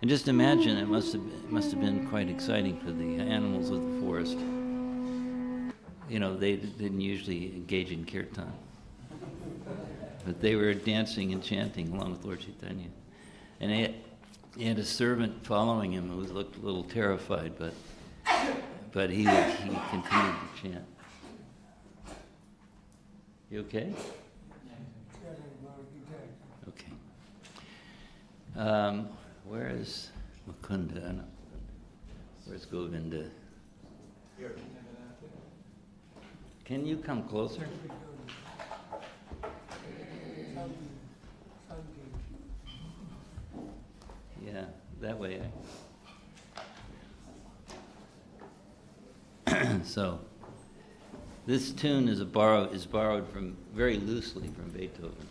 And just imagine, it must have been quite exciting for the animals of the forest. You know, they didn't usually engage in kirtan, but they were dancing and chanting along with Lord Chaitanya. And he had a servant following him who looked a little terrified, but he continued to chant. You okay? Okay. Where is Mukunda? No. Where's Govinda? Can you come closer? Yeah, that way. So, this tune is borrowed from very loosely from Beethoven.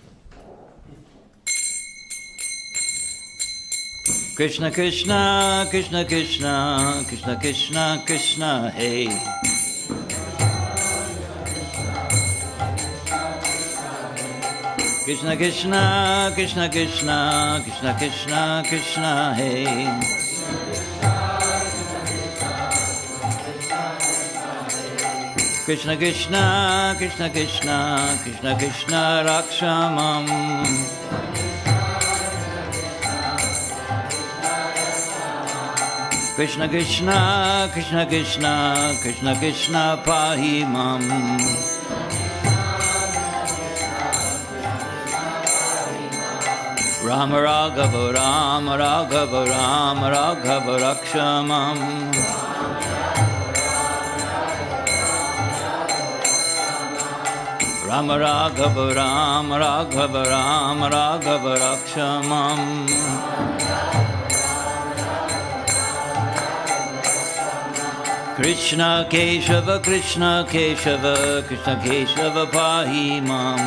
Krishna Krishna, Krishna Krishna, Krishna Krishna, Krishna, hey. Krishna Krishna, Krishna Krishna, Krishna Krishna, Krishna, hey. Krishna Krishna, Krishna Krishna, Krishna Krishna, Rakshamam. Krishna Krishna, Krishna Krishna, Krishna Krishna, Pahimam. Rama Raghava, Rama Raghava, Rama Raghava, Rakshamam. Rama Raghava, Rama Raghava, Rama Raghava, Rakshamam. Krishna Keshava, Krishna Keshava, Krishna Keshava, Pahimam.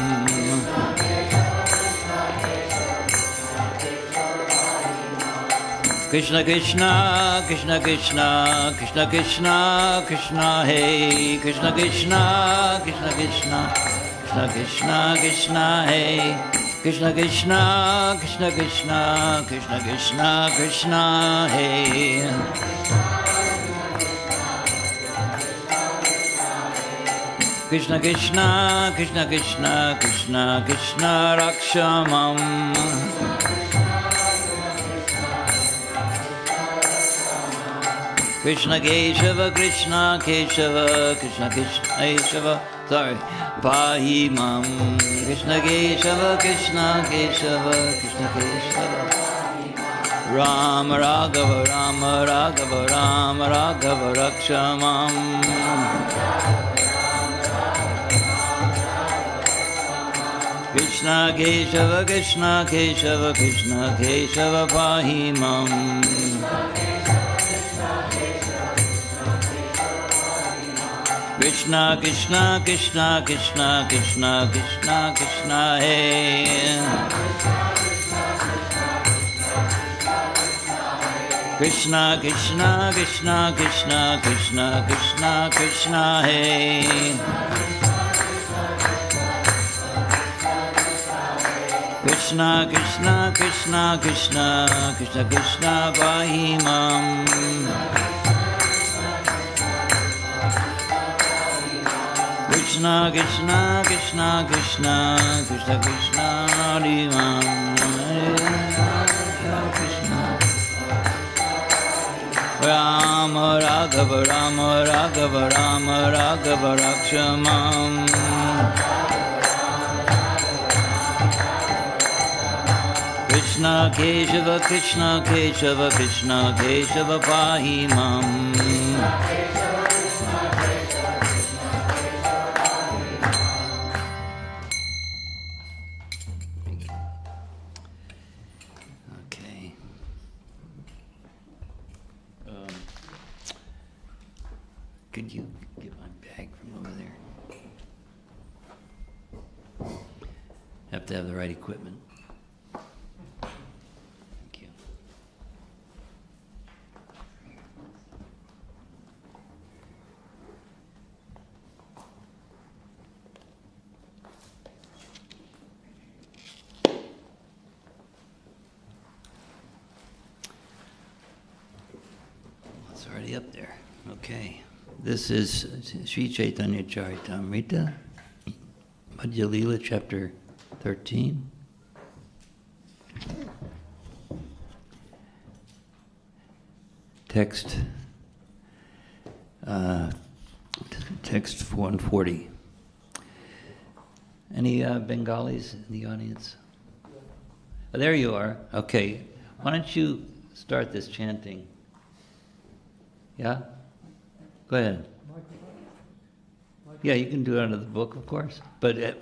Krishna Krishna, Krishna Krishna, Krishna Krishna, Krishna, hey. Krishna Krishna, Krishna Krishna, Krishna Krishna, Krishna, hey. Krishna Krishna, Krishna Krishna, Krishna Krishna, Krishna, hey. Krishna Krishna, Krishna Krishna, Krishna Krishna, Rakshamam. Krishna Keshava, Krishna Keshava, Krishna Krishna Keshava, Pahimam. Krishna Keshava, Krishna Keshava, Krishna Keshava. Rama Raghava, Rama Raghava, Rama Raghava, Rakshamam. Krishna Keshava, Krishna Keshava, Krishna Keshava, Pahimam. Krishna Krishna, Krishna Krishna, Krishna Krishna, Krishna, hey. Krishna Krishna, Krishna Krishna, Krishna Krishna, Krishna, hey. Krishna Krishna, Krishna Krishna, Krishna Krishna, Pahimam. Krishna Krishna, Krishna Krishna, Krishna Krishna, Hare Krishna. Rama Raghava, Rama Raghava, Rama Raghava, Rakshamam. Krishna Keshava, Krishna Keshava, Krishna Keshava, Pahimam. Could you get my bag from over there? Have to have the right equipment. Thank you. up there. Okay. This is Sri Caitanya-Caritāmṛta Madhya-lilā, chapter 13. Text 140. Any Bengalis in the audience? Oh, there you are. Okay. Why don't you start this chanting? Yeah? Go ahead. Yeah, you can do it out of the book, of course. But have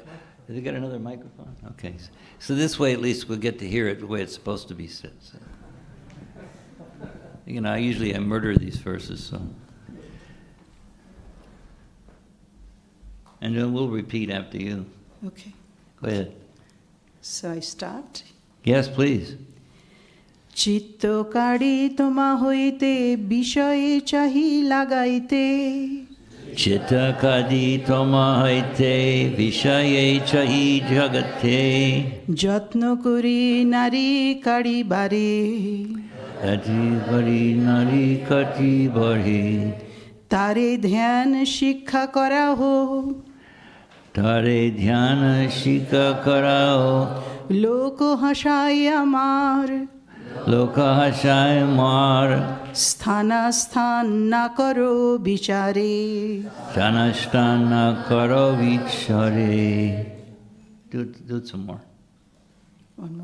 you got another microphone? Okay. So this way, at least, we'll get to hear it the way it's supposed to be said. So. You know, I murder these verses, so. And then we'll repeat after you. Okay. Go ahead. So I start. Yes, please. চিত্তকারিতমা হইতে বিষয়ে চাহি লাগাইতে চিত্তকারিতমা হইতে বিষয়ে চাহি জগতে যত্ন করি নারী কাড়িবারে নারী কাটিবারে তারে ধ্যান শিক্ষা করা হোক তারে ধ্যান শিক্ষা করাও লোক হাসায় আমার লোক হাসায় মার স্থানাস্থান না করো বিচারে স্থানাস্থান না করো বিচারে. Do it some more.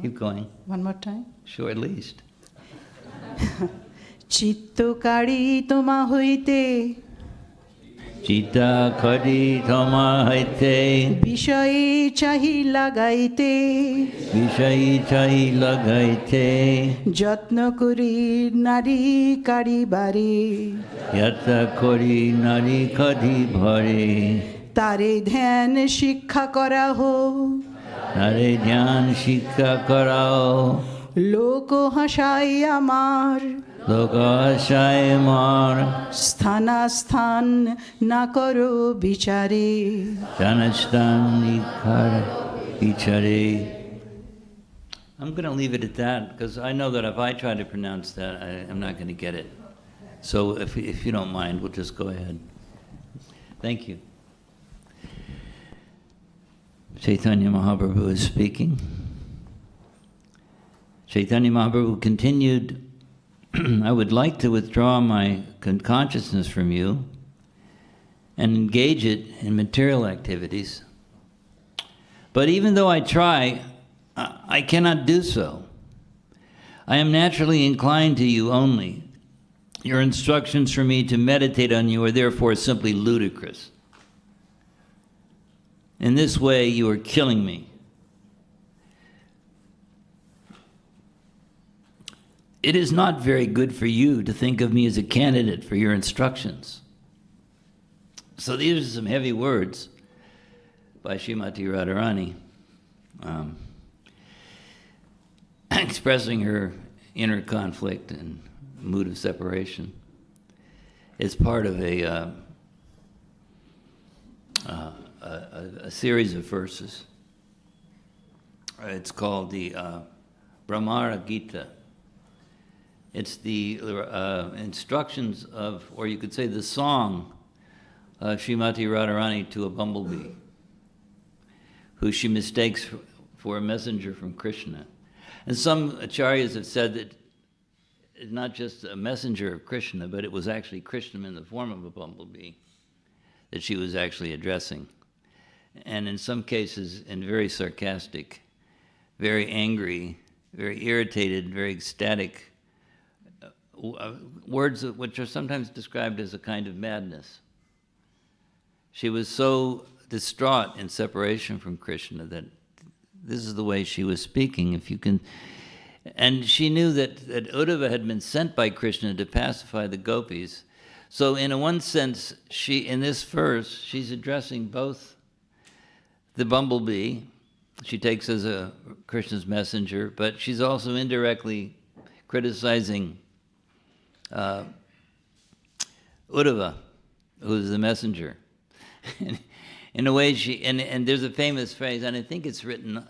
Keep going. One more time. Sure, at least. চিত্তকারিতমা হইতে চিত্তকারিতমা হইতে বিষয়ে চাহি লাগাইতে বিষয় চাহি লাগাইতে যত্ন করি নারী কাড়িবারে যত্ন করি নারী কাটিবারে তারে ধ্যান শিক্ষা করা হোক তারে ধ্যান শিক্ষা করাও লোক হাসায় আমার লোক হাসায় মার স্থানাস্থান না করো বিচারে স্থানাস্থান বিচারে. I'm going to leave it at that because I know that if I try to pronounce that, I'm not going to get it. So if you don't mind, we'll just go ahead. Thank you. Chaitanya Mahaprabhu is speaking. Chaitanya Mahaprabhu continued, I would like to withdraw my consciousness from you and engage it in material activities. But even though I try, I cannot do so. I am naturally inclined to you only. Your instructions for me to meditate on you are therefore simply ludicrous. In this way, you are killing me. It is not very good for you to think of me as a candidate for your instructions. So these are some heavy words by Srimati Radharani, expressing her inner conflict and mood of separation. It's part of a series of verses. It's called the Brahmara Gita. It's the instructions of, or you could say the song of Srimati Radharani to a bumblebee, who she mistakes for a messenger from Krishna. And some acharyas have said that it's not just a messenger of Krishna, but it was actually Krishna in the form of a bumblebee that she was actually addressing. And in some cases, in very sarcastic, very angry, very irritated, very ecstatic words which are sometimes described as a kind of madness. She was so distraught in separation from Krishna that this is the way she was speaking. If you can, and she knew that Uddhava had been sent by Krishna to pacify the gopis. So in one sense, in this verse, she's addressing both the bumblebee, she takes as a Krishna's messenger, but she's also indirectly criticizing Uddhava, who's the messenger. In a way, and there's a famous phrase, and I think it's written,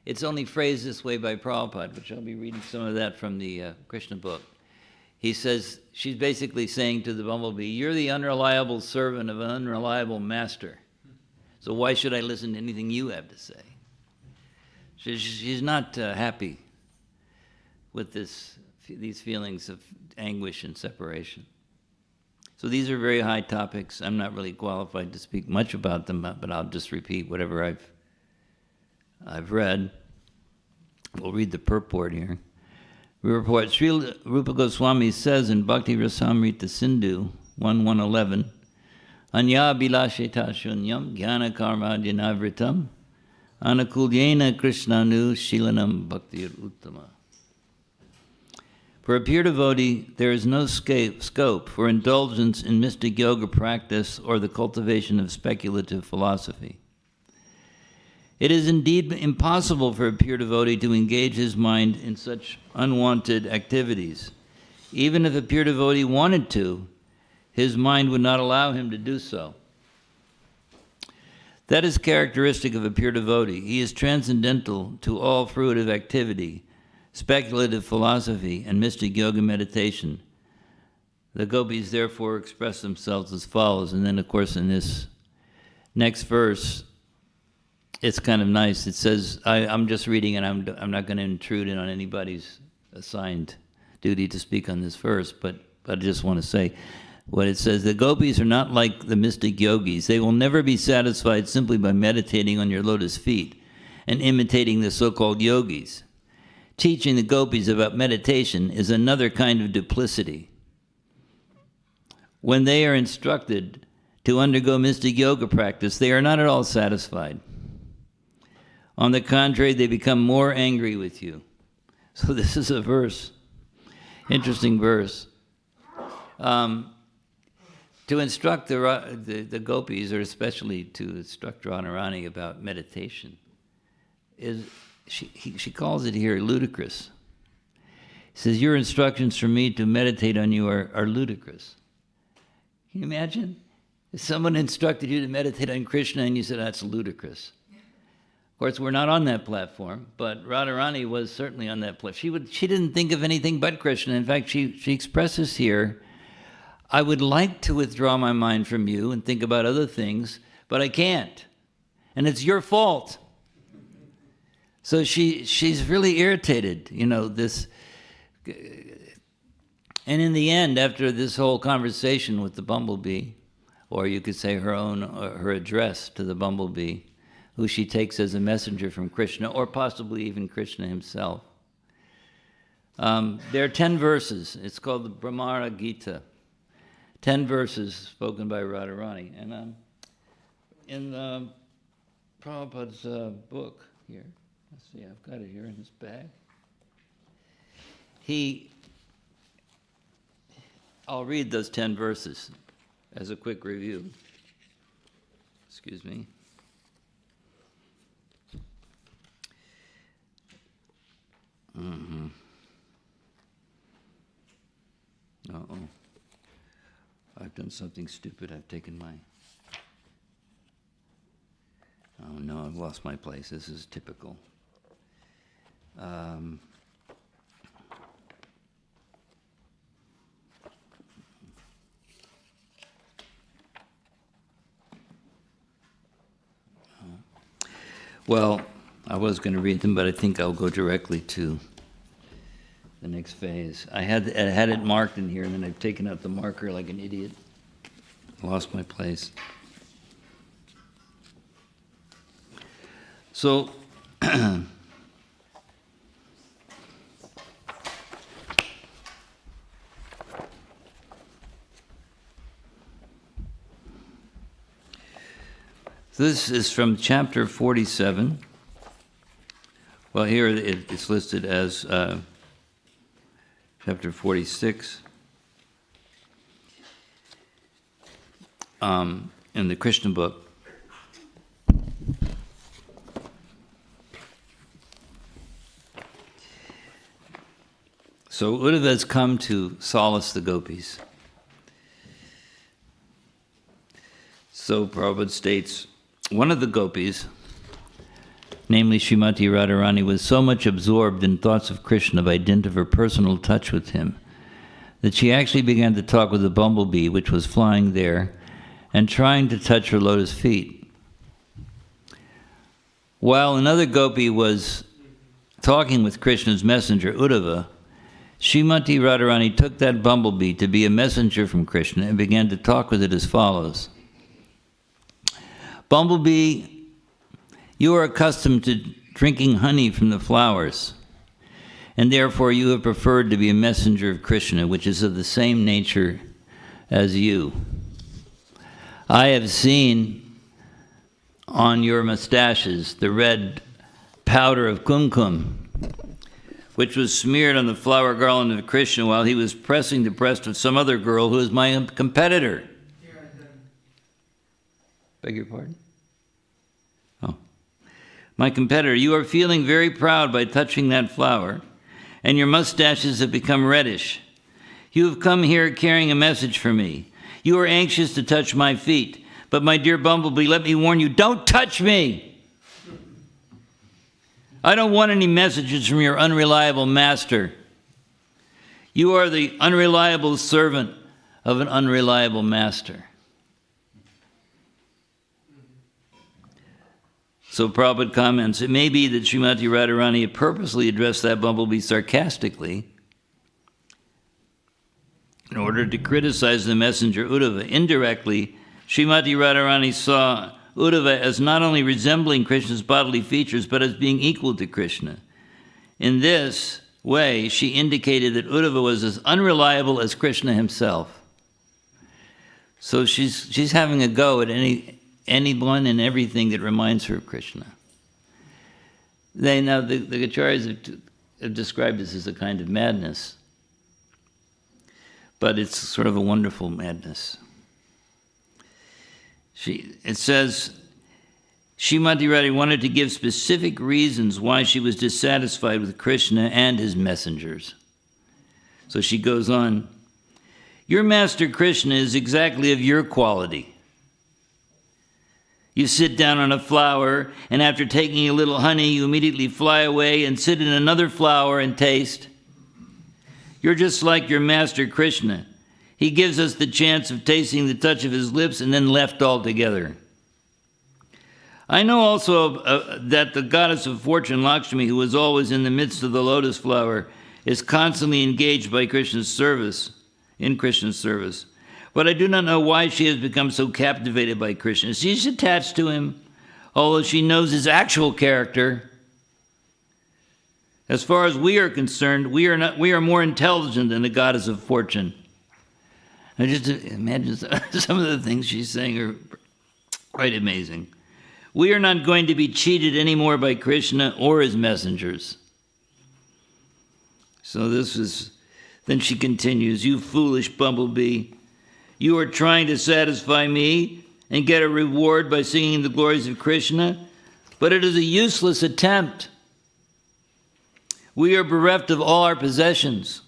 it's only phrased this way by Prabhupada, which I'll be reading some of that from the Krishna book. he says, she's basically saying to the bumblebee, you're the unreliable servant of an unreliable master. So why should I listen to anything you have to say? She's not happy with these feelings of anguish and separation. So these are very high topics. I'm not really qualified to speak much about them, but I'll just repeat whatever I've read. We'll read the purport here. We report, Sri Rupa Goswami says in Bhakti Rasamrita Sindhu 1.111, Anya bilasheta shunyam jnana karma janavritam anakulyena krishnanu shilanam bhaktir uttama. For a pure devotee, there is no scope for indulgence in mystic yoga practice or the cultivation of speculative philosophy. It is indeed impossible for a pure devotee to engage his mind in such unwanted activities. Even if a pure devotee wanted to, his mind would not allow him to do so. That is characteristic of a pure devotee. He is transcendental to all fruitive activity, speculative philosophy, and mystic yoga meditation. The gopis therefore express themselves as follows. And then, of course, in this next verse, it's kind of nice. It says, I'm just reading, and I'm not going to intrude in on anybody's assigned duty to speak on this verse, but I just want to say what it says. The gopis are not like the mystic yogis. They will never be satisfied simply by meditating on your lotus feet and imitating the so-called yogis. Teaching the gopis about meditation is another kind of duplicity. When they are instructed to undergo mystic yoga practice, they are not at all satisfied. On the contrary, they become more angry with you. So this is a verse, interesting verse. To instruct the gopis, or especially to instruct Radharani about meditation, she calls it here ludicrous. He says, your instructions for me to meditate on you are ludicrous. Can you imagine? If someone instructed you to meditate on Krishna and you said, that's ludicrous. Of course, we're not on that platform, but Radharani was certainly on that platform. She didn't think of anything but Krishna. In fact, she expresses here, I would like to withdraw my mind from you and think about other things, but I can't. And it's your fault. So she's really irritated, this. And in the end, after this whole conversation with the bumblebee, or you could say her address to the bumblebee, who she takes as a messenger from Krishna, or possibly even Krishna himself. There are 10 verses. It's called the Brahmara Gita. 10 verses spoken by Radharani. And in Prabhupada's book here, let's see, I've got it here in his bag. I'll read those 10 verses as a quick review. Excuse me. Uh-oh. I've done something stupid. I've taken my... Oh no, I've lost my place. This is typical. Well, I was going to read them, but I think I'll go directly to the next phase. I had it marked in here, and then I've taken out the marker like an idiot. Lost my place. So, this is from chapter 47. Well, here it's listed as chapter 46 in the Krishna book. So Uddhava has come to solace the gopis. So Prabhupada states, one of the gopis, namely Srimati Radharani, was so much absorbed in thoughts of Krishna by dint of her personal touch with him, that she actually began to talk with a bumblebee which was flying there and trying to touch her lotus feet. While another gopi was talking with Krishna's messenger, Uddhava, Srimati Radharani took that bumblebee to be a messenger from Krishna and began to talk with it as follows. Bumblebee, you are accustomed to drinking honey from the flowers, and therefore you have preferred to be a messenger of Krishna, which is of the same nature as you. I have seen on your mustaches the red powder of kumkum, which was smeared on the flower garland of Krishna while he was pressing the breast of some other girl who is my competitor. Beg your pardon? Oh. My competitor, you are feeling very proud by touching that flower, and your mustaches have become reddish. You have come here carrying a message for me. You are anxious to touch my feet, but my dear bumblebee, let me warn you, don't touch me! I don't want any messages from your unreliable master. You are the unreliable servant of an unreliable master. So Prabhupada comments, it may be that Srimati Radharani purposely addressed that bumblebee sarcastically in order to criticize the messenger Uddhava. Indirectly, Srimati Radharani saw Uddhava as not only resembling Krishna's bodily features, but as being equal to Krishna. In this way, she indicated that Uddhava was as unreliable as Krishna himself. So she's having a go at anyone and everything that reminds her of Krishna. The Acharyas have described this as a kind of madness, but it's sort of a wonderful madness. It says, Srimati Radharani wanted to give specific reasons why she was dissatisfied with Krishna and his messengers. So she goes on, your master Krishna is exactly of your quality. You sit down on a flower, and after taking a little honey, you immediately fly away and sit in another flower and taste. You're just like your master Krishna. He gives us the chance of tasting the touch of his lips and then left altogether. I know also that the goddess of fortune, Lakshmi, who is always in the midst of the lotus flower, is constantly engaged by Krishna's service, in Krishna's service. But I do not know why she has become so captivated by Krishna. She's attached to him, although she knows his actual character. As far as we are concerned, we are more intelligent than the goddess of fortune. I just imagine some of the things she's saying are quite amazing. We are not going to be cheated anymore by Krishna or his messengers. So then she continues, you foolish bumblebee. You are trying to satisfy me and get a reward by singing the glories of Krishna, but it is a useless attempt. We are bereft of all our possessions.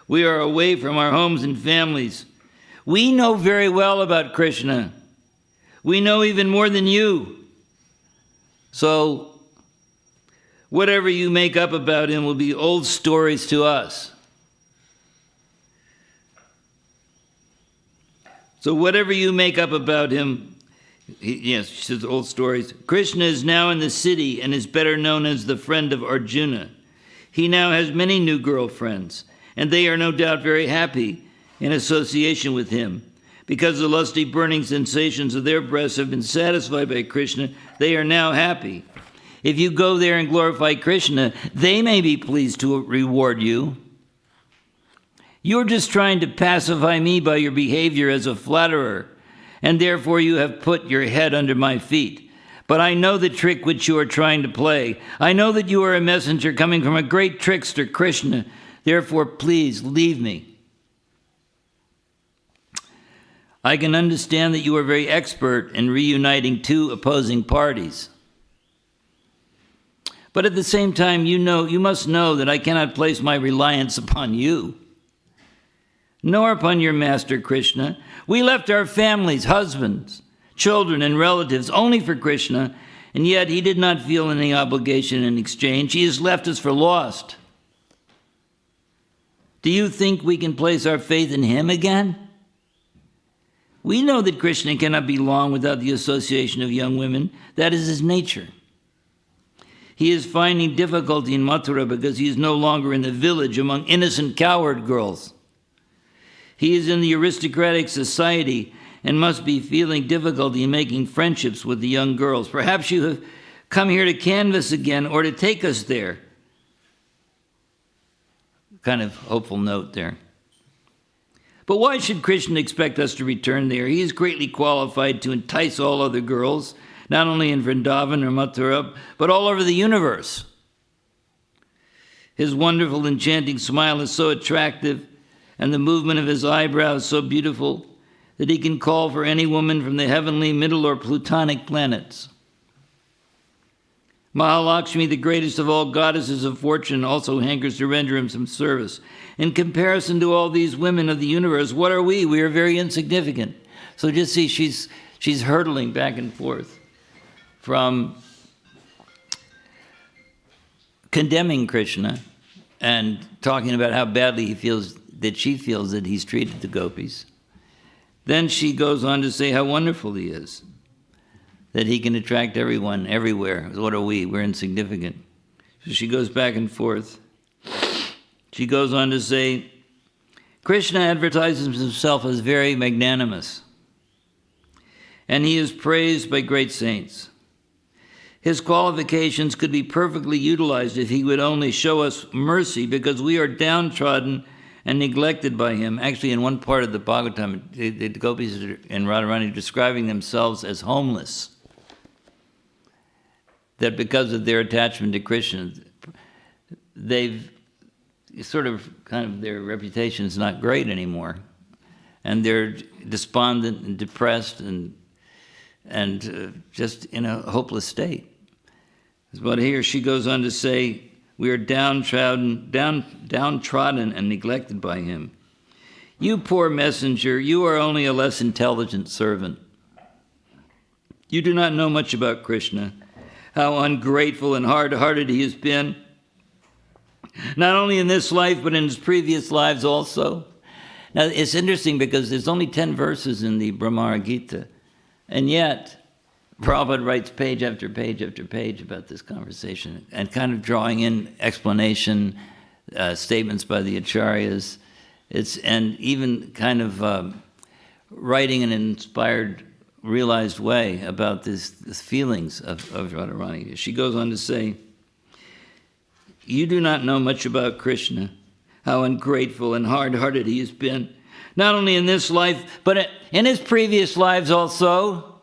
We are away from our homes and families. We know very well about Krishna. We know even more than you. So, whatever you make up about him will be old stories to us. So whatever you make up about him, yes, she says old stories. Krishna is now in the city and is better known as the friend of Arjuna. He now has many new girlfriends, and they are no doubt very happy in association with him. Because the lusty burning sensations of their breasts have been satisfied by Krishna, they are now happy. If you go there and glorify Krishna, they may be pleased to reward you. You're just trying to pacify me by your behavior as a flatterer, and therefore you have put your head under my feet. But I know the trick which you are trying to play. I know that you are a messenger coming from a great trickster, Krishna. Therefore, please leave me. I can understand that you are very expert in reuniting two opposing parties. But at the same time, you must know that I cannot place my reliance upon you, nor upon your master Krishna. We left our families, husbands, children, and relatives only for Krishna, and yet he did not feel any obligation in exchange. He has left us for lost. Do you think we can place our faith in him again? We know that Krishna cannot be long without the association of young women. That is his nature. He is finding difficulty in Mathura because he is no longer in the village among innocent cowherd girls. He is in the aristocratic society and must be feeling difficulty in making friendships with the young girls. Perhaps you have come here to canvass again or to take us there. Kind of hopeful note there. But why should Krishna expect us to return there? He is greatly qualified to entice all other girls, not only in Vrindavan or Mathura, but all over the universe. His wonderful, enchanting smile is so attractive, and the movement of his eyebrows so beautiful, that he can call for any woman from the heavenly, middle, or plutonic planets. Mahalakshmi, the greatest of all goddesses of fortune, also hankers to render him some service. In comparison to all these women of the universe, what are we? We are very insignificant. So just see, she's hurtling back and forth from condemning Krishna and talking about how badly she feels that he's treated the gopis. Then she goes on to say how wonderful he is, that he can attract everyone, everywhere. What are we? We're insignificant. So she goes back and forth. She goes on to say, Krishna advertises himself as very magnanimous, and he is praised by great saints. His qualifications could be perfectly utilized if he would only show us mercy, because we are downtrodden and neglected by him. Actually, in one part of the Bhagavatam, the gopis and Radharani are describing themselves as homeless, that because of their attachment to Krishna, they've their reputation is not great anymore, and they're despondent and depressed and just in a hopeless state. But here she goes on to say, we are downtrodden and neglected by him. You poor messenger, you are only a less intelligent servant. You do not know much about Krishna, how ungrateful and hard-hearted he has been, not only in this life, but in his previous lives also. Now, it's interesting because there's only 10 verses in the Brahmara Gita, and yet Prabhupada writes page after page after page about this conversation and kind of drawing in explanation, statements by the acharyas, and even kind of writing in an inspired, realized way about these feelings of Radharani. She goes on to say, you do not know much about Krishna, how ungrateful and hard-hearted he has been, not only in this life, but in his previous lives also.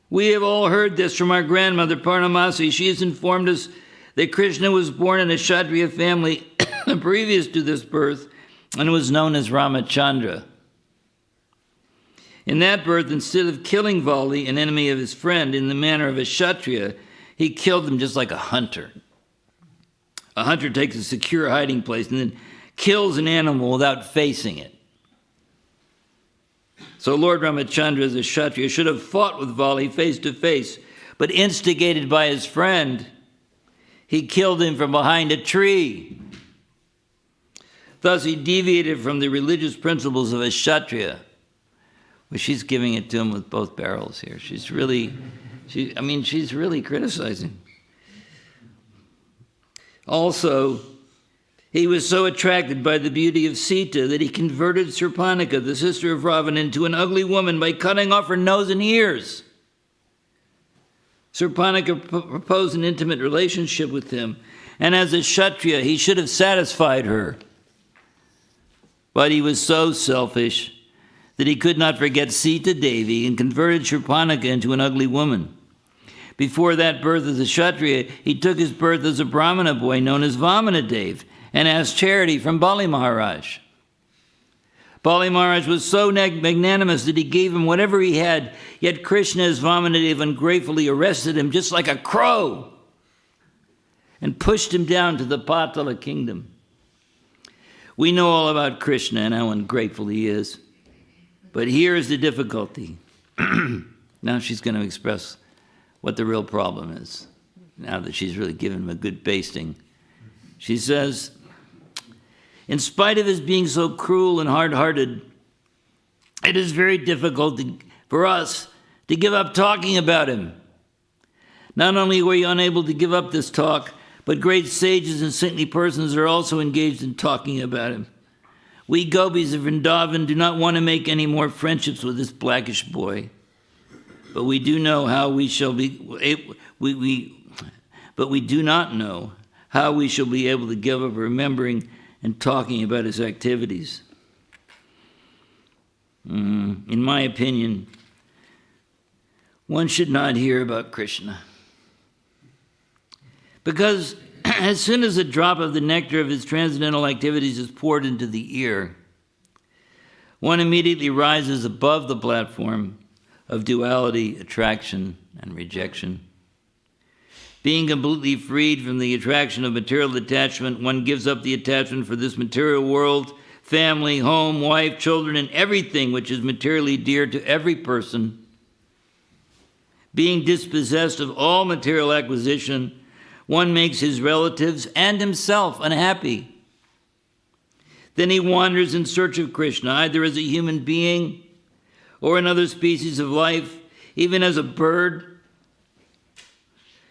We have all heard this from our grandmother, Parnamasi. She has informed us that Krishna was born in a Kshatriya family previous to this birth and was known as Ramachandra. In that birth, instead of killing Vali, an enemy of his friend, in the manner of a Kshatriya, he killed him just like a hunter. A hunter takes a secure hiding place and then kills an animal without facing it. So Lord Ramachandra, as a Kshatriya, should have fought with Vali face to face, but instigated by his friend, he killed him from behind a tree. Thus he deviated from the religious principles of a Kshatriya. Well, she's giving it to him with both barrels here. She's really criticizing. Also, he was so attracted by the beauty of Sita that he converted Surpanaka, the sister of Ravana, into an ugly woman by cutting off her nose and ears. Surpanaka proposed an intimate relationship with him, and as a Kshatriya, he should have satisfied her. But he was so selfish that he could not forget Sita Devi and converted Surpanaka into an ugly woman. Before that birth as a Kshatriya, he took his birth as a Brahmana boy known as Vamanadev and asked charity from Bali Maharaj. Bali Maharaj was so magnanimous that he gave him whatever he had, yet Krishna as Vamanadev ungratefully arrested him just like a crow and pushed him down to the Patala kingdom. We know all about Krishna and how ungrateful he is, but here is the difficulty. Now she's going to express what the real problem is, now that she's really given him a good basting. She says, In spite of his being so cruel and hard-hearted, it is very difficult for us to give up talking about him. Not only were you unable to give up this talk, but great sages and saintly persons are also engaged in talking about him. We gopis of Vrindavan do not want to make any more friendships with this blackish boy, but we do know how we shall be. But we do not know how we shall be able to give up remembering and talking about his activities. In my opinion, one should not hear about Krishna. Because as soon as a drop of the nectar of his transcendental activities is poured into the ear, one immediately rises above the platform of duality, attraction, and rejection. Being completely freed from the attraction of material attachment, one gives up the attachment for this material world, family, home, wife, children, and everything which is materially dear to every person. Being dispossessed of all material acquisition, one makes his relatives and himself unhappy. Then he wanders in search of Krishna, either as a human being or another species of life, even as a bird.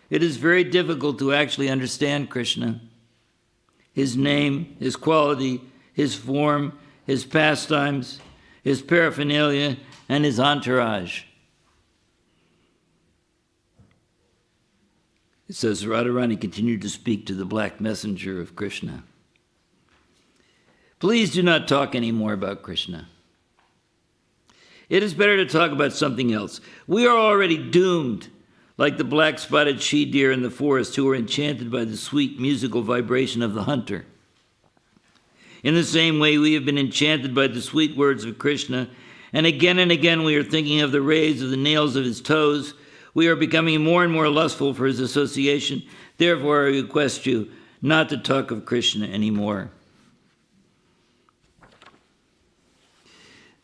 It is very difficult to actually understand Krishna, his name, his quality, his form, his pastimes, his paraphernalia, and his entourage. It says, Radharani continued to speak to the black messenger of Krishna. Please do not talk anymore about Krishna. It is better to talk about something else. We are already doomed, like the black-spotted she-deer in the forest who are enchanted by the sweet musical vibration of the hunter. In the same way, we have been enchanted by the sweet words of Krishna, and again we are thinking of the rays of the nails of his toes. We are becoming more and more lustful for his association. Therefore, I request you not to talk of Krishna anymore.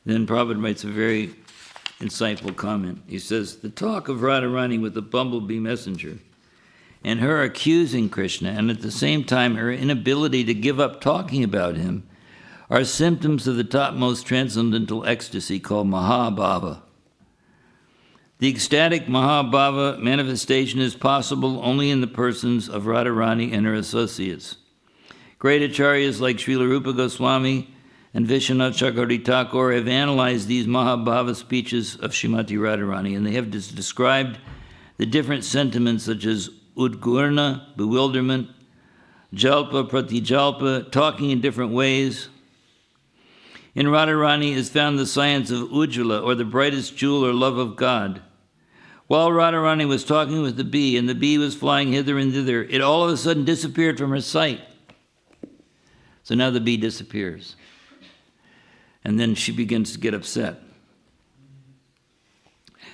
Then Prabhupada writes a very insightful comment. He says, the talk of Radharani with the bumblebee messenger and her accusing Krishna, and at the same time her inability to give up talking about him, are symptoms of the topmost transcendental ecstasy called Mahabhava. The ecstatic Mahabhava manifestation is possible only in the persons of Radharani and her associates. Great acharyas like Srila Rupa Goswami and Vishwanath Chakravarti Thakur have analyzed these Mahabhava speeches of Srimati Radharani, and they have described the different sentiments such as Udgurna, bewilderment, Jalpa, Pratijalpa, talking in different ways. In Radharani is found the science of Ujjvala, or the brightest jewel or love of God. While Radharani was talking with the bee, and the bee was flying hither and thither, it all of a sudden disappeared from her sight. So now the bee disappears. And then she begins to get upset.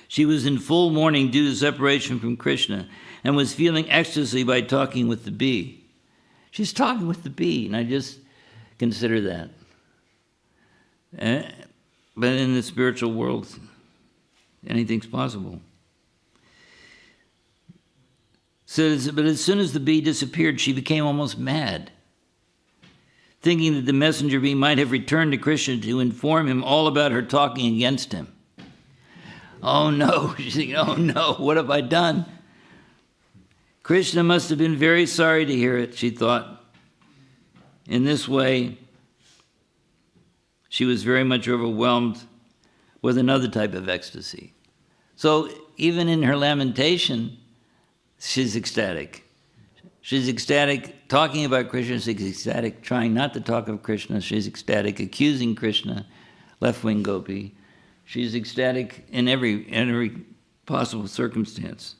She was in full mourning due to separation from Krishna, and was feeling ecstasy by talking with the bee. She's talking with the bee, and I just consider that. But in the spiritual world, anything's possible. But as soon as the bee disappeared, she became almost mad, thinking that the messenger bee might have returned to Krishna to inform him all about her talking against him. Oh no, she's thinking, oh no, what have I done? Krishna must have been very sorry to hear it, she thought. In this way, she was very much overwhelmed with another type of ecstasy. So even in her lamentation, she's ecstatic. She's ecstatic talking about Krishna, she's ecstatic trying not to talk of Krishna, she's ecstatic accusing Krishna, left-wing gopi. She's ecstatic in every possible circumstance.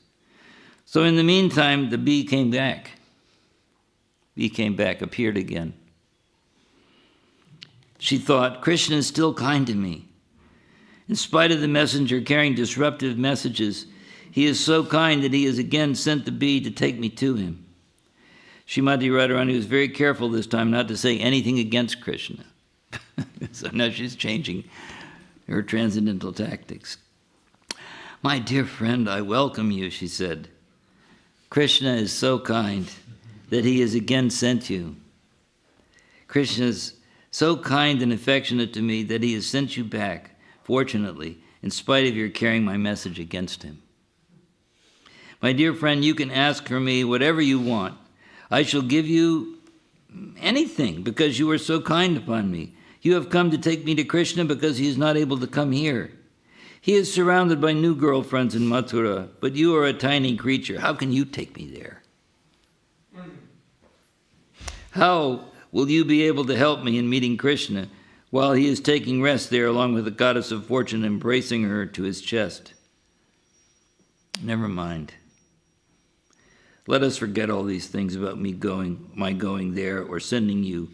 So in the meantime, the bee came back. Bee came back, appeared again. She thought, Krishna is still kind to me. In spite of the messenger carrying disruptive messages, he is so kind that he has again sent the bee to take me to him. Srimati Radharani was very careful this time not to say anything against Krishna. So now she's changing her transcendental tactics. My dear friend, I welcome you, she said. Krishna is so kind that he has again sent you. Krishna is so kind and affectionate to me that he has sent you back, fortunately, in spite of your carrying my message against him. My dear friend, you can ask for me whatever you want. I shall give you anything because you are so kind upon me. You have come to take me to Krishna because he is not able to come here. He is surrounded by new girlfriends in Mathura, but you are a tiny creature. How can you take me there? How will you be able to help me in meeting Krishna while he is taking rest there along with the goddess of fortune, embracing her to his chest? Never mind. Let us forget all these things about my going there or sending you.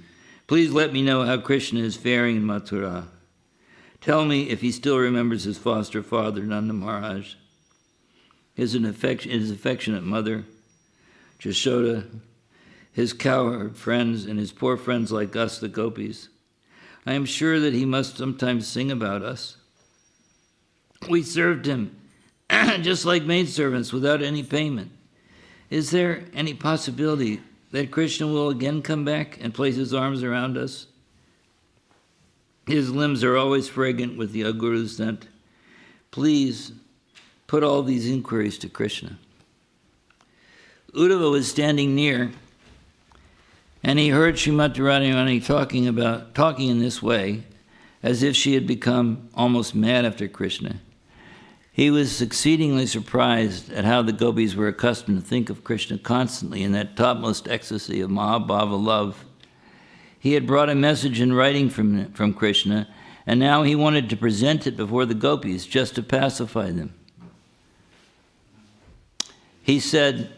Please let me know how Krishna is faring in Mathura. Tell me if he still remembers his foster father, Nanda Maharaj, his affectionate mother, Jashoda, his cowherd friends, and his poor friends like us, the gopis. I am sure that he must sometimes sing about us. We served him just like maidservants without any payment. Is there any possibility that Krishna will again come back and place his arms around us? His limbs are always fragrant with the Guru's scent. Please put all these inquiries to Krishna. Uddhava was standing near, and he heard Srimati Radharani talking in this way, as if she had become almost mad after Krishna. He was exceedingly surprised at how the gopis were accustomed to think of Krishna constantly in that topmost ecstasy of Mahabhava love. He had brought a message in writing from Krishna, and now he wanted to present it before the gopis just to pacify them. He said,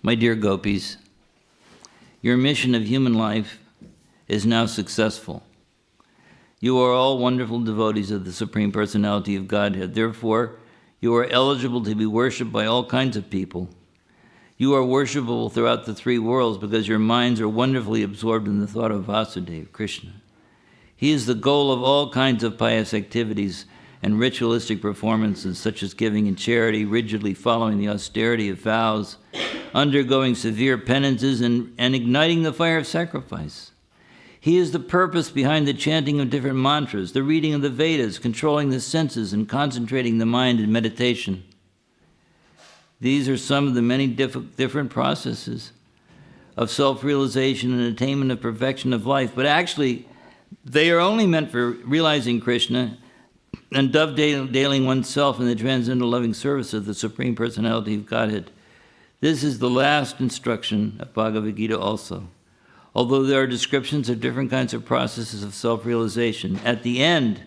"My dear gopis, your mission of human life is now successful. You are all wonderful devotees of the Supreme Personality of Godhead. Therefore, you are eligible to be worshipped by all kinds of people. You are worshipable throughout the three worlds because your minds are wonderfully absorbed in the thought of Vasudeva, Krishna. He is the goal of all kinds of pious activities and ritualistic performances, such as giving in charity, rigidly following the austerity of vows, undergoing severe penances, and igniting the fire of sacrifice. He is the purpose behind the chanting of different mantras, the reading of the Vedas, controlling the senses, and concentrating the mind in meditation. These are some of the many different processes of self-realization and attainment of perfection of life. But actually, they are only meant for realizing Krishna and dovetailing oneself in the transcendental loving service of the Supreme Personality of Godhead. This is the last instruction of Bhagavad Gita also. Although there are descriptions of different kinds of processes of self-realization, at the end,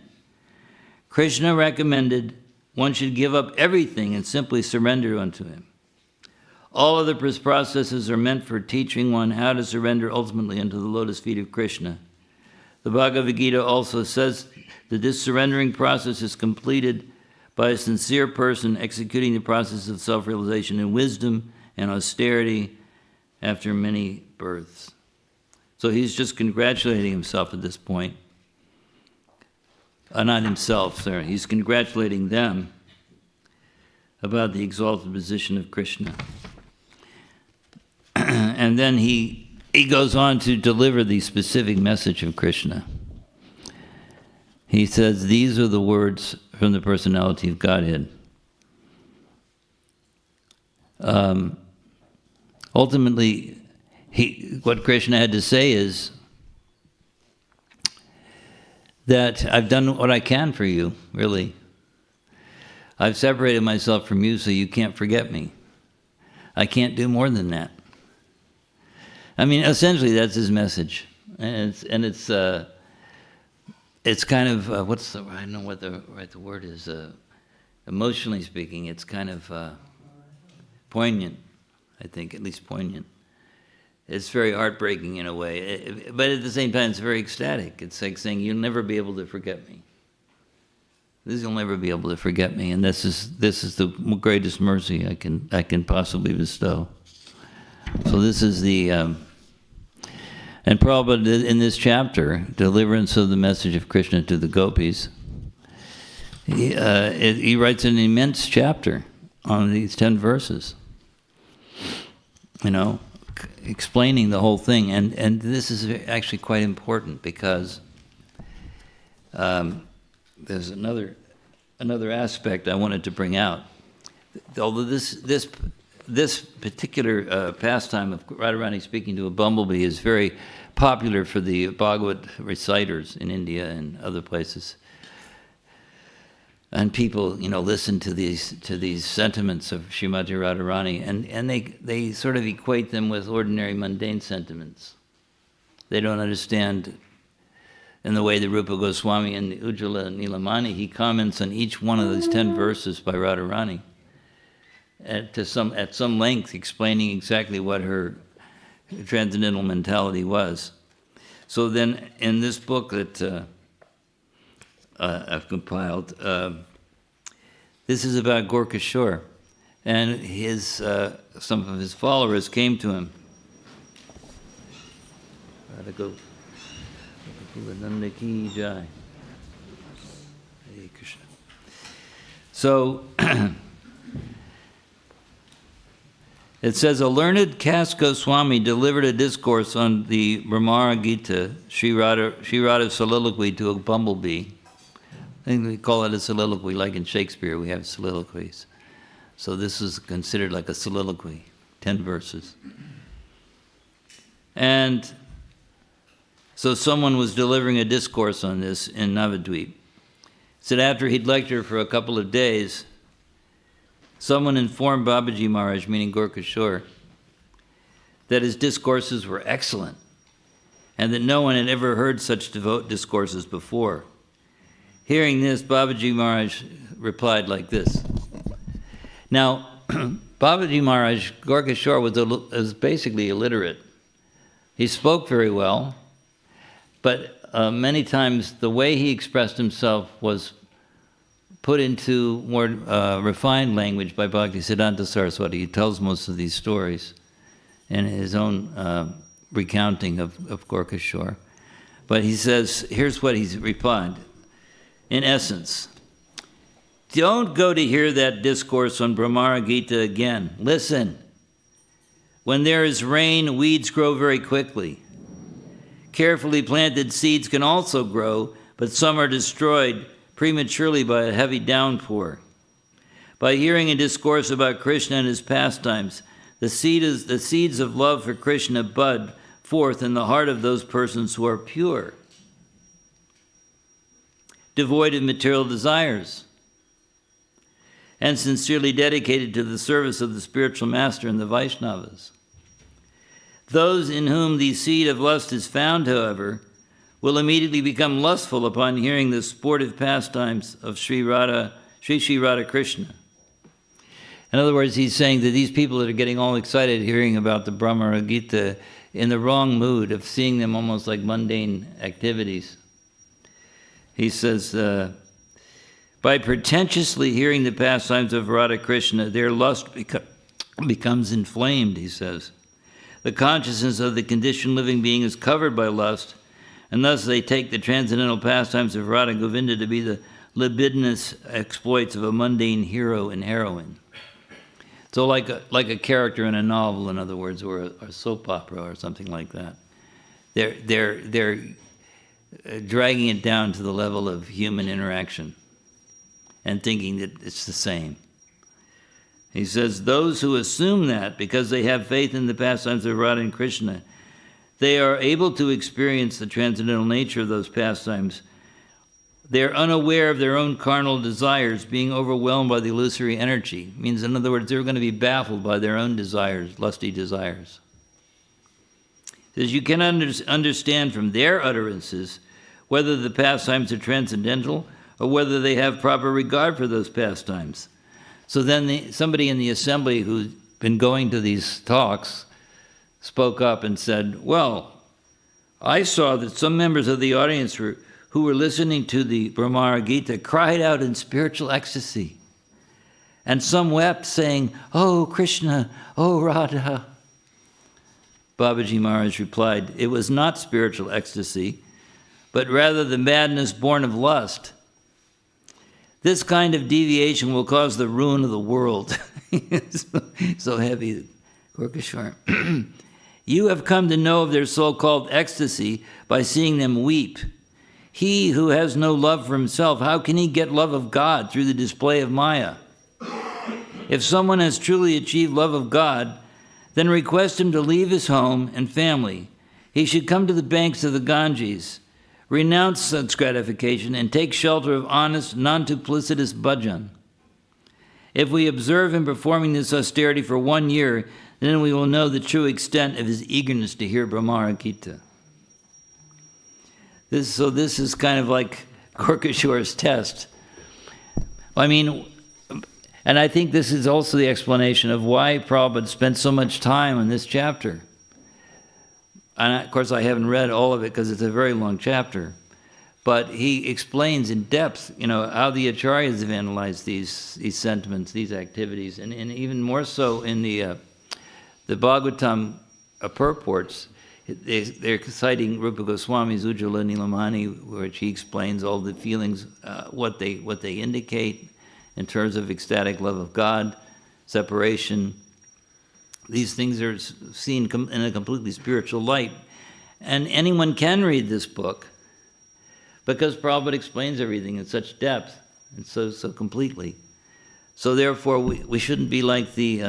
Krishna recommended one should give up everything and simply surrender unto him. All other processes are meant for teaching one how to surrender ultimately unto the lotus feet of Krishna. The Bhagavad Gita also says that this surrendering process is completed by a sincere person executing the process of self-realization in wisdom and austerity after many births. So he's just congratulating himself at this point. Not himself, sorry. He's congratulating them about the exalted position of Krishna. And then he goes on to deliver the specific message of Krishna. He says, these are the words from the personality of Godhead. Ultimately, what Krishna had to say is that I've done what I can for you, really. I've separated myself from you so you can't forget me. I can't do more than that. I mean, essentially, that's his message. And it's kind of, I don't know what the word is, emotionally speaking, it's kind of poignant, I think, at least poignant. It's very heartbreaking in a way, but at the same time, it's very ecstatic. It's like saying, you'll never be able to forget me. You'll never be able to forget me, and this is the greatest mercy I can possibly bestow. So this is the, and Prabhupada in this chapter, Deliverance of the Message of Krishna to the Gopis, he writes an immense chapter on these 10 verses. You know, explaining the whole thing, and this is actually quite important because there's another aspect I wanted to bring out. Although this particular pastime of Radharani speaking to a bumblebee is very popular for the Bhagavad reciters in India and other places, and people, listen to these sentiments of Srimati Radharani, and they sort of equate them with ordinary mundane sentiments. They don't understand. In the way that Rupa Goswami and Ujjvala Nilamani, he comments on each one of these 10 verses by Radharani at some length, explaining exactly what her transcendental mentality was. So then, in this book that I've compiled, this is about Gorkashore, and some of his followers came to him. Gotta go. So it says, a learned caste Goswami delivered a discourse on the Brahmara Gita, Sri Radha's soliloquy to a bumblebee. I think we call it a soliloquy, like in Shakespeare we have soliloquies. So this is considered like a soliloquy, 10 verses. And so someone was delivering a discourse on this in Navadvip. Said after he'd lectured for a couple of days, someone informed Babaji Maharaj, meaning Gorkashore, that his discourses were excellent and that no one had ever heard such devout discourses before. Hearing this, Babaji Maharaj replied like this. Now, Babaji Maharaj, Gorkashore was basically illiterate. He spoke very well, but many times the way he expressed himself was put into more refined language by Bhaktisiddhanta Saraswati. He tells most of these stories in his own recounting of Gorkashore. But he says, here's what he's replied. In essence, don't go to hear that discourse on Brahmara Gita again. Listen. When there is rain, weeds grow very quickly. Carefully planted seeds can also grow, but some are destroyed prematurely by a heavy downpour. By hearing a discourse about Krishna and his pastimes, the seeds of love for Krishna bud forth in the heart of those persons who are pure, devoid of material desires, and sincerely dedicated to the service of the spiritual master and the Vaishnavas. Those in whom the seed of lust is found, however, will immediately become lustful upon hearing the sportive pastimes of Sri Radha Krishna. In other words, he's saying that these people that are getting all excited hearing about the Brahmara Gita in the wrong mood of seeing them almost like mundane activities. He says, by pretentiously hearing the pastimes of Radha Krishna, their lust becomes inflamed, he says. The consciousness of the conditioned living being is covered by lust, and thus they take the transcendental pastimes of Radha Govinda to be the libidinous exploits of a mundane hero and heroine. So like a character in a novel, in other words, or a soap opera or something like that. They're dragging it down to the level of human interaction and thinking that it's the same. He says, those who assume that because they have faith in the pastimes of Radha and Krishna, they are able to experience the transcendental nature of those pastimes. They're unaware of their own carnal desires, being overwhelmed by the illusory energy. It means, in other words, they're going to be baffled by their own desires, lusty desires. He says, you cannot understand from their utterances whether the pastimes are transcendental or whether they have proper regard for those pastimes. So then somebody in the assembly who's been going to these talks spoke up and said, well, I saw that some members of the audience who were listening to the Brahmara Gita cried out in spiritual ecstasy. And some wept, saying, oh, Krishna, oh, Radha. Babaji Maharaj replied, it was not spiritual ecstasy, but rather the madness born of lust. This kind of deviation will cause the ruin of the world. So heavy, Gorkashore. You have come to know of their so-called ecstasy by seeing them weep. He who has no love for himself, how can he get love of God through the display of Maya? If someone has truly achieved love of God, then request him to leave his home and family. He should come to the banks of the Ganges, renounce such gratification, and take shelter of honest, non-duplicitous bhajan. If we observe him performing this austerity for 1 year, then we will know the true extent of his eagerness to hear Brahmara Gita. This is kind of like Gorkashore's test. I mean, and I think this is also the explanation of why Prabhupada spent so much time on this chapter. And of course, I haven't read all of it because it's a very long chapter. But he explains in depth, how the acharyas have analyzed these sentiments, these activities, and even more so in the Bhagavatam purports. They're citing Rupa Goswami's Ujjvala Nilamani, which he explains all the feelings, what they indicate in terms of ecstatic love of God, separation. These things are seen in a completely spiritual light. And anyone can read this book because Prabhupada explains everything in such depth and so completely. So therefore, we shouldn't be like the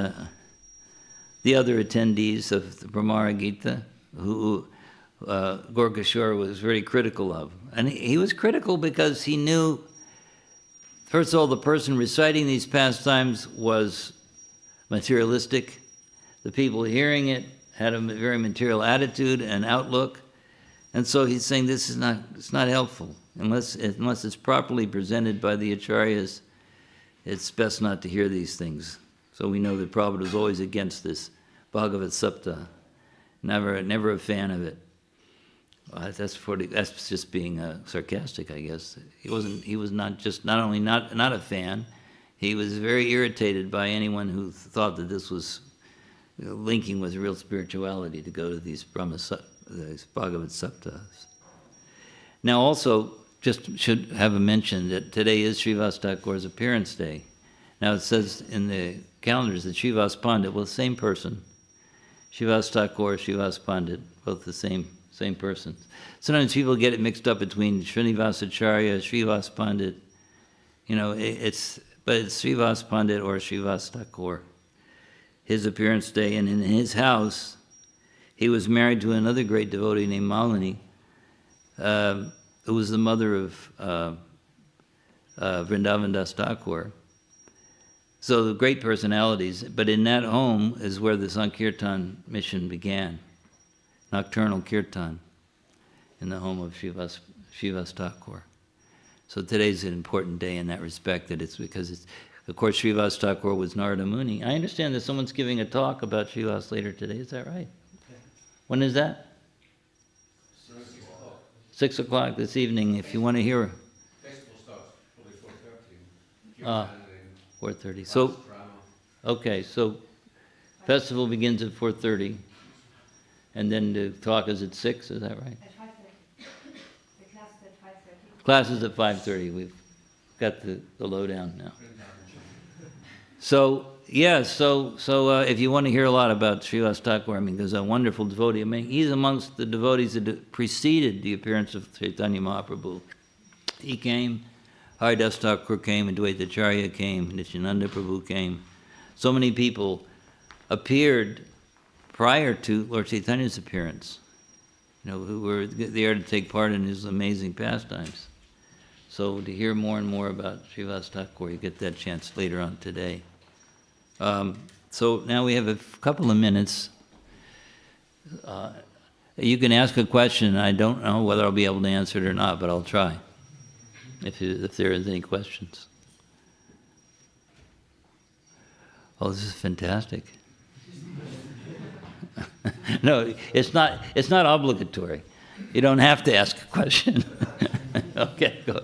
other attendees of the Brahmara Gita, who Gorkashore was very critical of. And he was critical because he knew, first of all, the person reciting these pastimes was materialistic. The people hearing it had a very material attitude and outlook. And so he's saying it's not helpful. Unless it's properly presented by the acharyas, it's best not to hear these things. So we know that Prabhupada was always against this Bhagavad Sapta. Never a fan of it. That's just being sarcastic, I guess. He was not only not a fan, he was very irritated by anyone who thought that this was linking with real spirituality to go to these Bhagavad Saptas. Now also, just should have a mention that today is Srivas Thakur's appearance day. Now it says in the calendars that Srivas Pandit, well, the same person. Srivas Thakur, Srivas Pandit, both the same person. Sometimes people get it mixed up between Srinivasacharya, Srivas Pandit. But it's Srivas Pandit or Srivas Thakur. His appearance day, and in his house, he was married to another great devotee named Malini, who was the mother of Vrindavan Das Thakur. So the great personalities, but in that home is where the Sankirtan mission began, nocturnal kirtan, in the home of Srivas Thakur. So today's an important day in that respect, that it's because of course, Srivas Thakur was Narada Muni. I understand that someone's giving a talk about Srivas later today. Is that right? Okay. When is that? 6 o'clock this evening, if you want to hear. Festival starts probably 4:30. 4:30. So, okay, so festival begins at 4:30, and then the talk is at 6, is that right? At 5:30. The class is at 5:30. Class is at 5:30. We've got the lowdown now. So, yes, so if you want to hear a lot about Srivas Thakur, there's a wonderful devotee. He's amongst the devotees that preceded the appearance of Chaitanya Mahaprabhu. He came, Haridas Thakur came, Advaita Acharya came, Nityananda Prabhu came. So many people appeared prior to Lord Chaitanya's appearance, who were there to take part in his amazing pastimes. So to hear more and more about Srivas Thakur, you get that chance later on today. So now we have a couple of minutes. You can ask a question. I don't know whether I'll be able to answer it or not, but I'll try, if there is any questions. Oh, this is fantastic. No, it's not obligatory. You don't have to ask a question. Okay, go.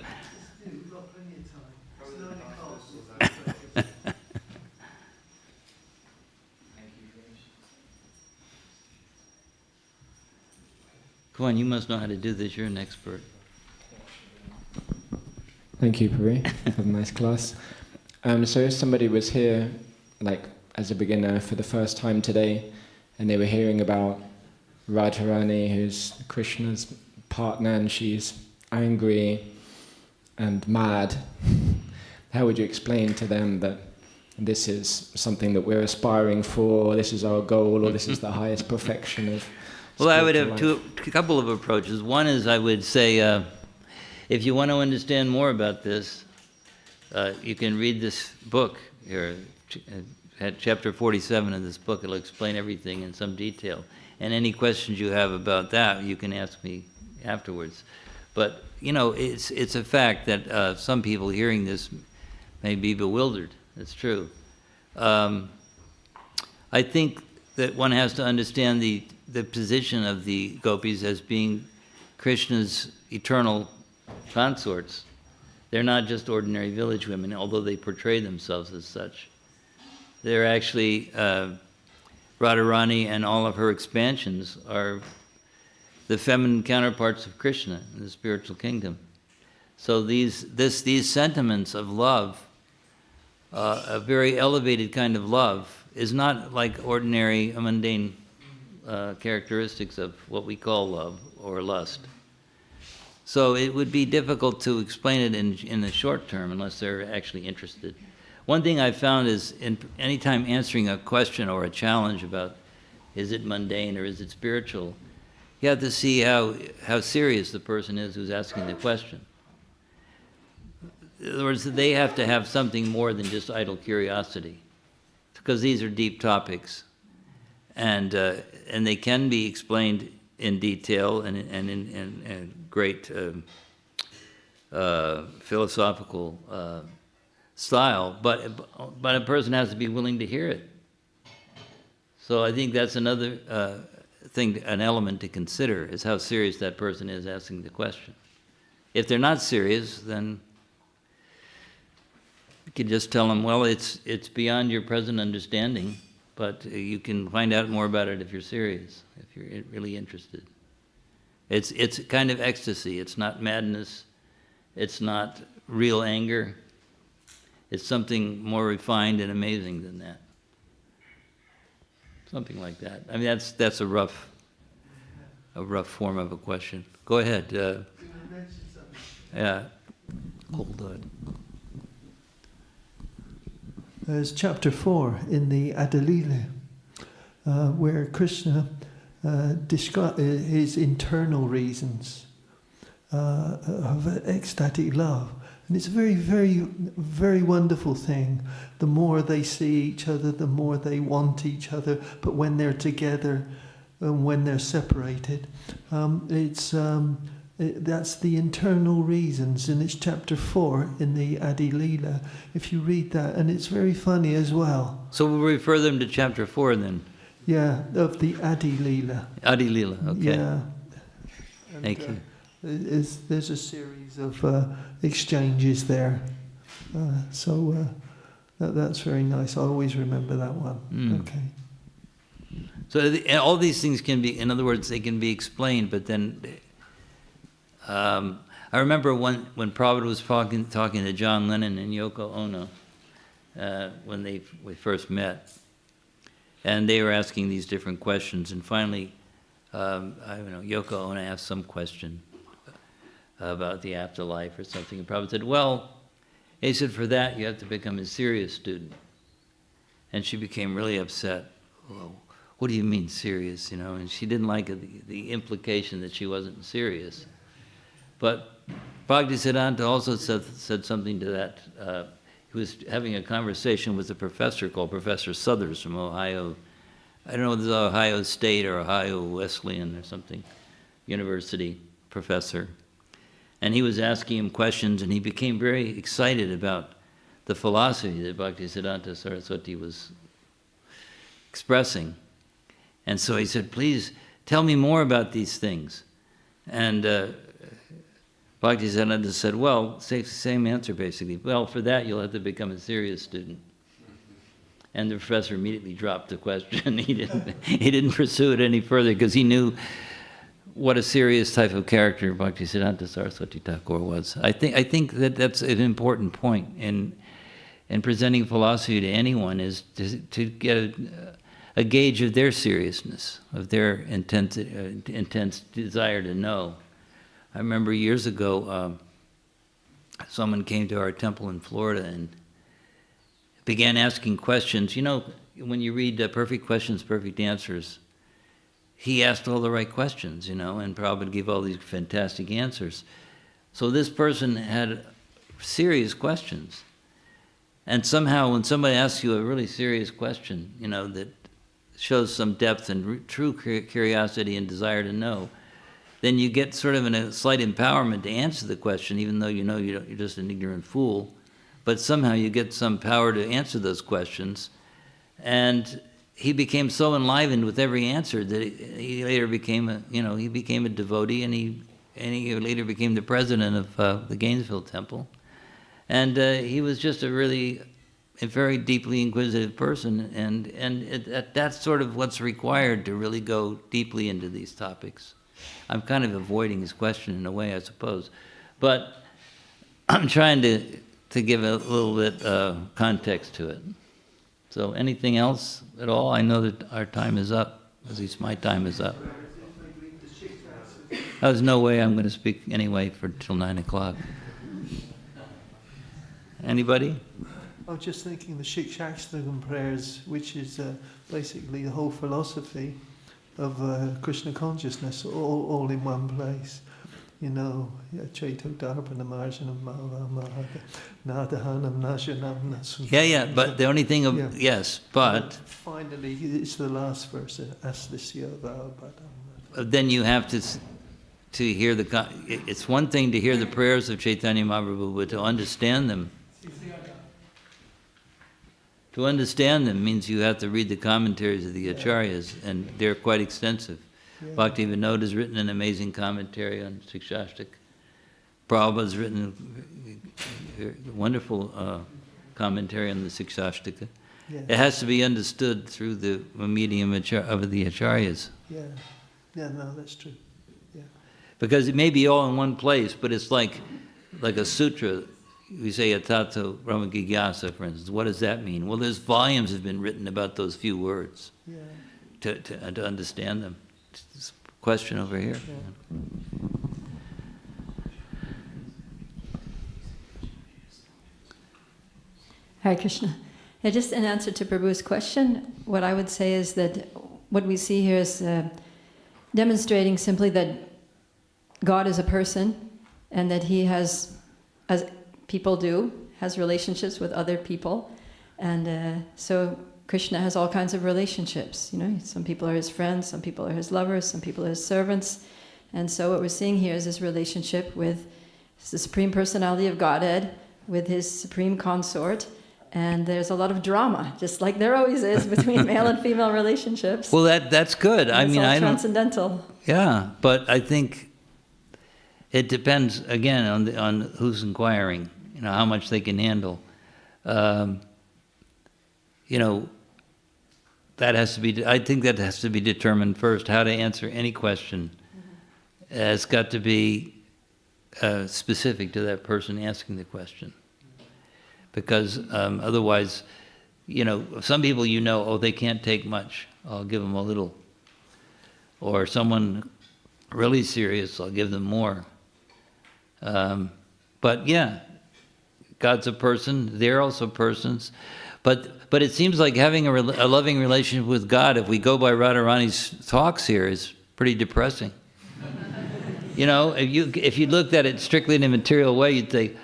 Come on, you must know how to do this. You're an expert. Thank you, Puri, for the nice class. So if somebody was here, as a beginner for the first time today, and they were hearing about Radharani, who's Krishna's partner, and she's angry and mad. How would you explain to them that this is something that we're aspiring for, this is our goal, or this is the highest perfection of Well, I would spiritual have life? a couple of approaches. One is I would say, if you want to understand more about this, you can read this book here, at chapter 47 of this book. It'll explain everything in some detail. And any questions you have about that, you can ask me afterwards. But, you know, it's a fact that some people hearing this may be bewildered. It's true. I think that one has to understand the position of the gopis as being Krishna's eternal consorts. They're not just ordinary village women, although they portray themselves as such. They're actually, Radharani and all of her expansions are the feminine counterparts of Krishna in the spiritual kingdom. So these sentiments of love, a very elevated kind of love, is not like ordinary mundane characteristics of what we call love or lust. So it would be difficult to explain it in the short term unless they're actually interested. One thing I found is anytime answering a question or a challenge about is it mundane or is it spiritual, you have to see how serious the person is who's asking the question. In other words, they have to have something more than just idle curiosity, because these are deep topics, and they can be explained in detail and in great philosophical style, but a person has to be willing to hear it. So I think that's another thing, an element to consider, is how serious that person is asking the question. If they're not serious, then you can just tell them, well, it's beyond your present understanding, but you can find out more about it if you're serious, if you're really interested. It's kind of ecstasy. It's not madness. It's not real anger. It's something more refined and amazing than that. Something like that. I mean, that's a rough form of a question. Go ahead. Yeah. Hold on. There's chapter 4 in the Madhya-lilā, where Krishna describes his internal reasons of ecstatic love. And it's a very, very, very wonderful thing. The more they see each other, the more they want each other. But when they're together and when they're separated, that's the internal reasons. And it's chapter 4 in the Madhya-lilā, if you read that. And it's very funny as well. So we'll refer them to chapter 4 then. Yeah, of the Madhya-lilā. Madhya-lilā, okay. Yeah. And, Thank you. There's a series of exchanges there. So that's very nice. I always remember that one. Okay. So all these things can be, in other words, they can be explained, but then I remember when Prabhupada was talking to John Lennon and Yoko Ono when we first met, and they were asking these different questions, and finally, Yoko Ono asked some question about the afterlife or something, and Prabhupada said, well, he said, for that you have to become a serious student. And she became really upset. Well, what do you mean serious, And she didn't like the implication that she wasn't serious. But Bhaktisiddhanta also said something to that. He was having a conversation with a professor called Professor Suthers from Ohio. I don't know if it's Ohio State or Ohio Wesleyan or something, university professor. And he was asking him questions, and he became very excited about the philosophy that Bhaktisiddhanta Saraswati was expressing. And so he said, please tell me more about these things. And Bhaktisiddhanta said, well, same answer basically. Well, for that you'll have to become a serious student. And the professor immediately dropped the question. He didn't pursue it any further because he knew what a serious type of character Bhaktisiddhanta Saraswati Thakur was. I think that's an important point in presenting philosophy to anyone, is to get a gauge of their seriousness, of their intense desire to know. I remember years ago, someone came to our temple in Florida and began asking questions. You know, when you read Perfect Questions, Perfect Answers, he asked all the right questions, you know, and Prabhupada gave all these fantastic answers. So this person had serious questions. And somehow when somebody asks you a really serious question, you know, that shows some depth and true curiosity and desire to know, then you get sort of a slight empowerment to answer the question, even though you know you're just an ignorant fool. But somehow you get some power to answer those questions. And he became so enlivened with every answer that he later became a devotee, and he later became the president of the Gainesville Temple. And he was just a very deeply inquisitive person, and that's sort of what's required to really go deeply into these topics. I'm kind of avoiding his question in a way, I suppose, but I'm trying to give a little bit context to it. So anything else at all? I know that our time is up, at least my time is up. There's no way I'm going to speak anyway till 9 o'clock. Anybody? I was just thinking the Shikshashtakam prayers, which is basically the whole philosophy of Krishna consciousness, all in one place. You know, Caitanya-Caritāmṛta Madhya-lilā. Yeah, but the only thing of, yes, but... Finally, it's the last verse, then you have to hear it's one thing to hear the prayers of Chaitanya Mahaprabhu, but to understand them. To understand them means you have to read the commentaries of the acharyas, and they're quite extensive. Bhaktivinoda has written an amazing commentary on Shikshashtaka. Prabhupada's written a wonderful commentary on the Shikshashtaka. It has to be understood through the medium of the acharyas. No, that's true. Because it may be all in one place, but it's like a sutra. We say Atato Brahma-jigyasa, for instance. What does that mean? Well, there's volumes have been written about those few words to understand them. This question over here. Hare Krishna. Yeah, just in answer to Prabhu's question, what I would say is that what we see here is demonstrating simply that God is a person, and that he has, as people do, has relationships with other people. And so Krishna has all kinds of relationships. You know, some people are his friends, some people are his lovers, some people are his servants. And so what we're seeing here is this relationship with the Supreme Personality of Godhead, with his supreme consort. And there's a lot of drama, just like there always is between male and female relationships. Well, that's good. And it's all transcendental. Yeah, but I think it depends again on who's inquiring. You know, how much they can handle. You know, that has to be. I think that has to be determined first. How to answer any question has got to be specific to that person asking the question. Because otherwise, you know, some people they can't take much, I'll give them a little. Or someone really serious, I'll give them more. But yeah, God's a person, they're also persons. But it seems like having a loving relationship with God, if we go by Radharani's talks here, is pretty depressing. You know, if you looked at it strictly in a material way, you'd think,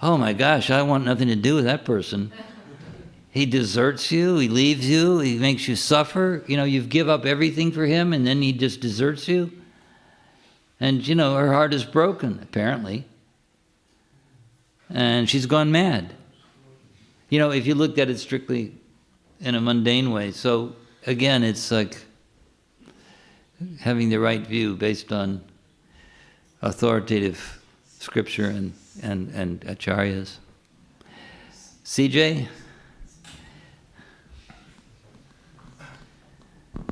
oh my gosh, I want nothing to do with that person. He deserts you, he leaves you, he makes you suffer. You know, you give up everything for him, and then he just deserts you. And, you know, her heart is broken, apparently. And she's gone mad. You know, if you looked at it strictly in a mundane way. So, again, it's like having the right view based on authoritative scripture and acharyas. CJ?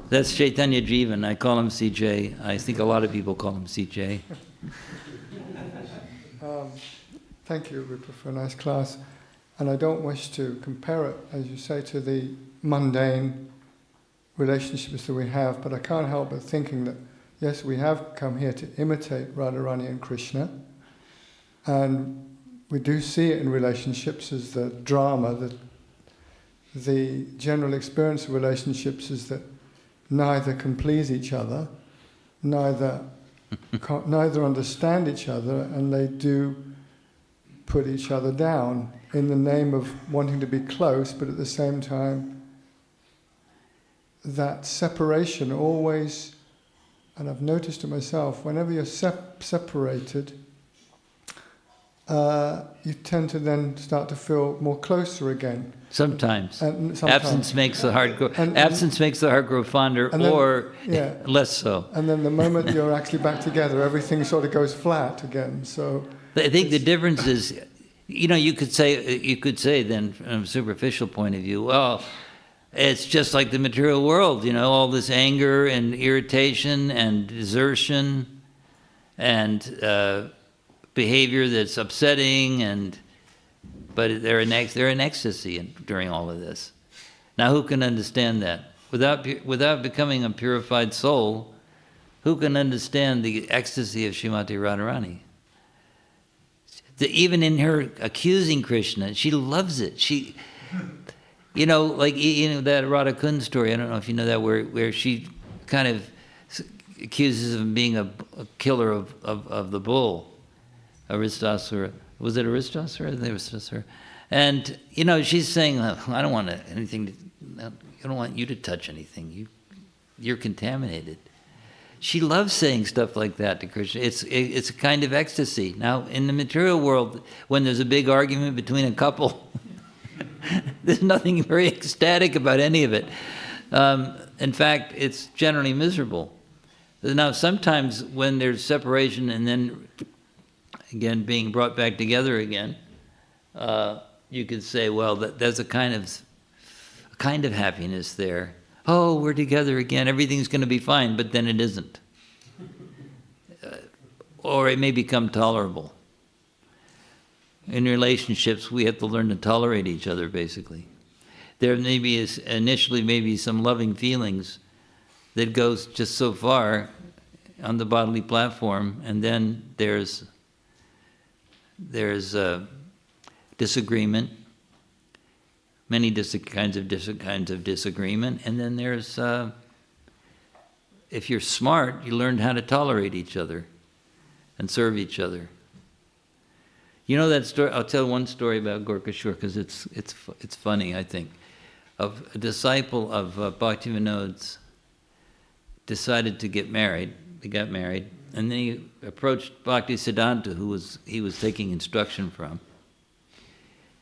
That's Chaitanya Jivan. I call him CJ. I think a lot of people call him CJ. Thank you, Rupa, for a nice class. And I don't wish to compare it, as you say, to the mundane relationships that we have, but I can't help but thinking that, yes, we have come here to imitate Radharani and Krishna, and we do see it in relationships as the drama, the general experience of relationships is that neither can please each other, neither understand each other, and they do put each other down in the name of wanting to be close, but at the same time, that separation always, and I've noticed it myself, whenever you're separated, you tend to then start to feel more closer again. Sometimes. Sometimes. Absence makes the heart grow. Absence makes the heart grow fonder, and then, or yeah. less so. And then the moment you're actually back together, everything sort of goes flat again. So I think the difference is, you could say then, from a superficial point of view, well, it's just like the material world, all this anger and irritation and desertion and behavior that's upsetting, but they're in ecstasy during all of this. Now, who can understand that? Without becoming a purified soul, who can understand the ecstasy of Srimati Radharani? Even in her accusing Krishna, she loves it. That Radha Kund story, I don't know if you know that, where she kind of accuses him of being a killer of the bull, Aristasura. Was it Aristasura? I think it was Aristasura. And, she's saying, I don't want anything I don't want you to touch anything. You're contaminated. She loves saying stuff like that to Krishna. It's a kind of ecstasy. Now, in the material world, when there's a big argument between a couple, there's nothing very ecstatic about any of it. In fact, it's generally miserable. Now, sometimes when there's separation and then, again, being brought back together again, you could say, well, there's a kind of happiness there. Oh, we're together again, everything's going to be fine, but then it isn't. Or it may become tolerable. In relationships, we have to learn to tolerate each other, basically. There is initially some loving feelings that goes just so far on the bodily platform, and then there's disagreement, many different kinds of disagreement, and then there's, if you're smart, you learn how to tolerate each other and serve each other. You know that story? I'll tell one story about Gorkashore because it's funny, I think. Of a disciple of Bhaktivinoda's decided to get married. They got married, and then he approached Bhaktisiddhanta, who he was taking instruction from,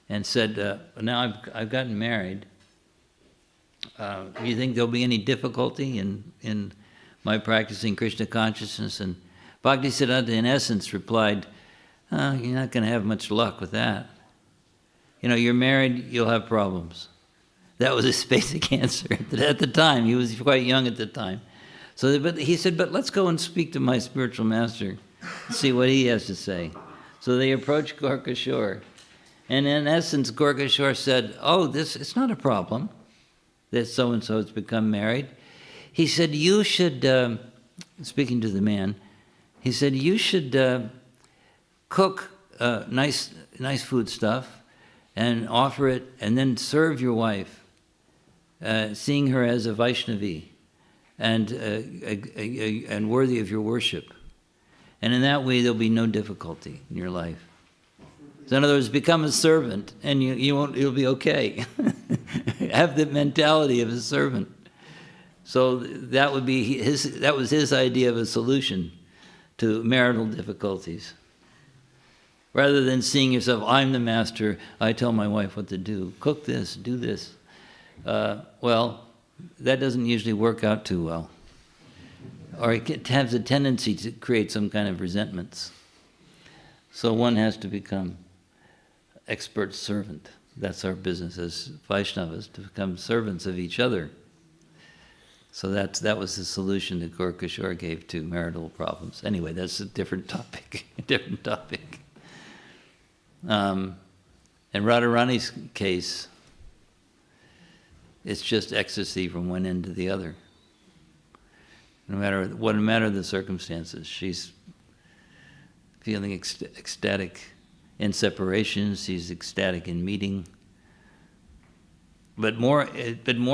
and said, "Now I've gotten married. Do you think there'll be any difficulty in my practicing Krishna consciousness?" And Bhaktisiddhanta, in essence, replied, "You're not going to have much luck with that. You're married, you'll have problems." That was his basic answer at the time. He was quite young at the time. But he said, "But let's go and speak to my spiritual master, see what he has to say." So they approached Gorkashore. And in essence, Gorkashore said, it's not a problem that so-and-so has become married. He said, you should, speaking to the man, he said, you should cook nice food stuff and offer it, and then serve your wife, seeing her as a Vaishnavi and worthy of your worship. And in that way, there'll be no difficulty in your life. So in other words, become a servant, and you'll be okay. Have the mentality of a servant. So that was his idea of a solution to marital difficulties. Rather than seeing yourself, I'm the master, I tell my wife what to do. Cook this, do this. Well, that doesn't usually work out too well. Or it has a tendency to create some kind of resentments. So one has to become expert servant. That's our business as Vaishnavas, to become servants of each other. So that was the solution that Gorkashore gave to marital problems. Anyway, that's a different topic. In Radharani's case, It's just ecstasy from one end to the other. No matter the circumstances, she's feeling ecstatic in separation. She's ecstatic in meeting, but more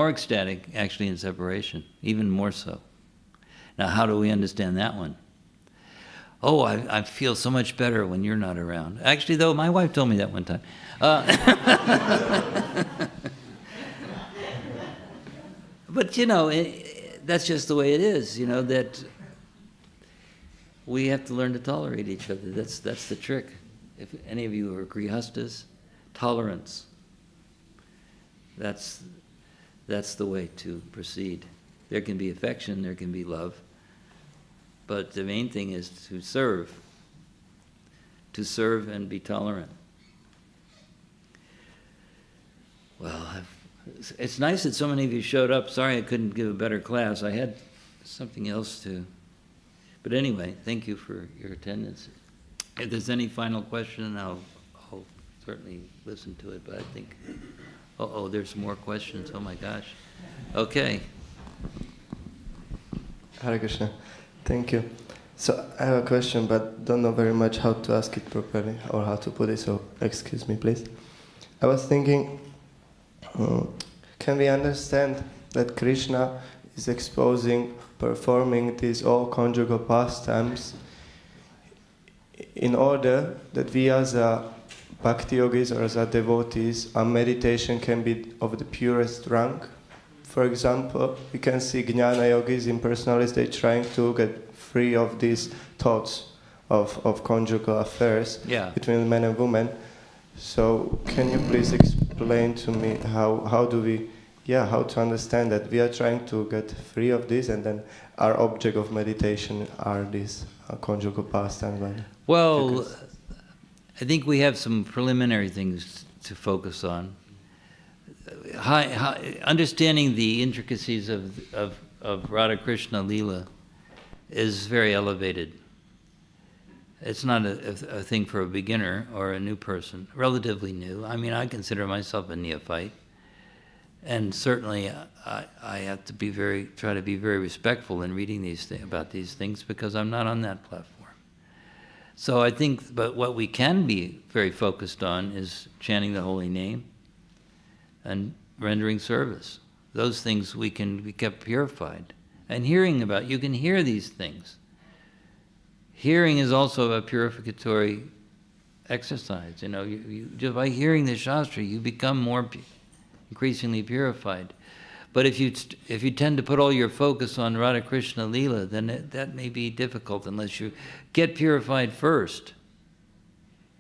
ecstatic actually in separation, even more so. Now, how do we understand that one? Oh, I feel so much better when you're not around. Actually, though, my wife told me that one time. But, that's just the way it is, that we have to learn to tolerate each other. That's the trick. If any of you are grihastas, tolerance. That's the way to proceed. There can be affection, there can be love, but the main thing is to serve and be tolerant. Well, it's nice that so many of you showed up. Sorry I couldn't give a better class. I had something else to... But anyway, thank you for your attendance. If there's any final question, I'll certainly listen to it, but I think... there's more questions. Oh my gosh. Okay. Hare Krishna. Thank you. So I have a question, but don't know very much how to ask it properly or how to put it, so excuse me, please. I was thinking, can we understand that Krishna is performing these all conjugal pastimes in order that we as a bhakti yogis or as a devotees, our meditation can be of the purest rank? For example, we can see jnana yogis, impersonalists, they're trying to get free of these thoughts of conjugal affairs between men and women. So can you please explain to me how to understand that we are trying to get free of this, and then our object of meditation are these conjugal pastimes? Well, I think we have some preliminary things to focus on. Understanding the intricacies of Radha Krishna Lila is very elevated. It's not a thing for a beginner or a new person, relatively new. I mean, I consider myself a neophyte, and certainly I have to try to be very respectful in reading about these things, because I'm not on that platform. So I think, but what we can be very focused on is chanting the holy name and rendering service. Those things we can be kept purified. And you can hear these things. Hearing is also a purificatory exercise. Just by hearing the Shastra, you become increasingly purified. But if you tend to put all your focus on Radha Krishna Lila, then that may be difficult unless you get purified first.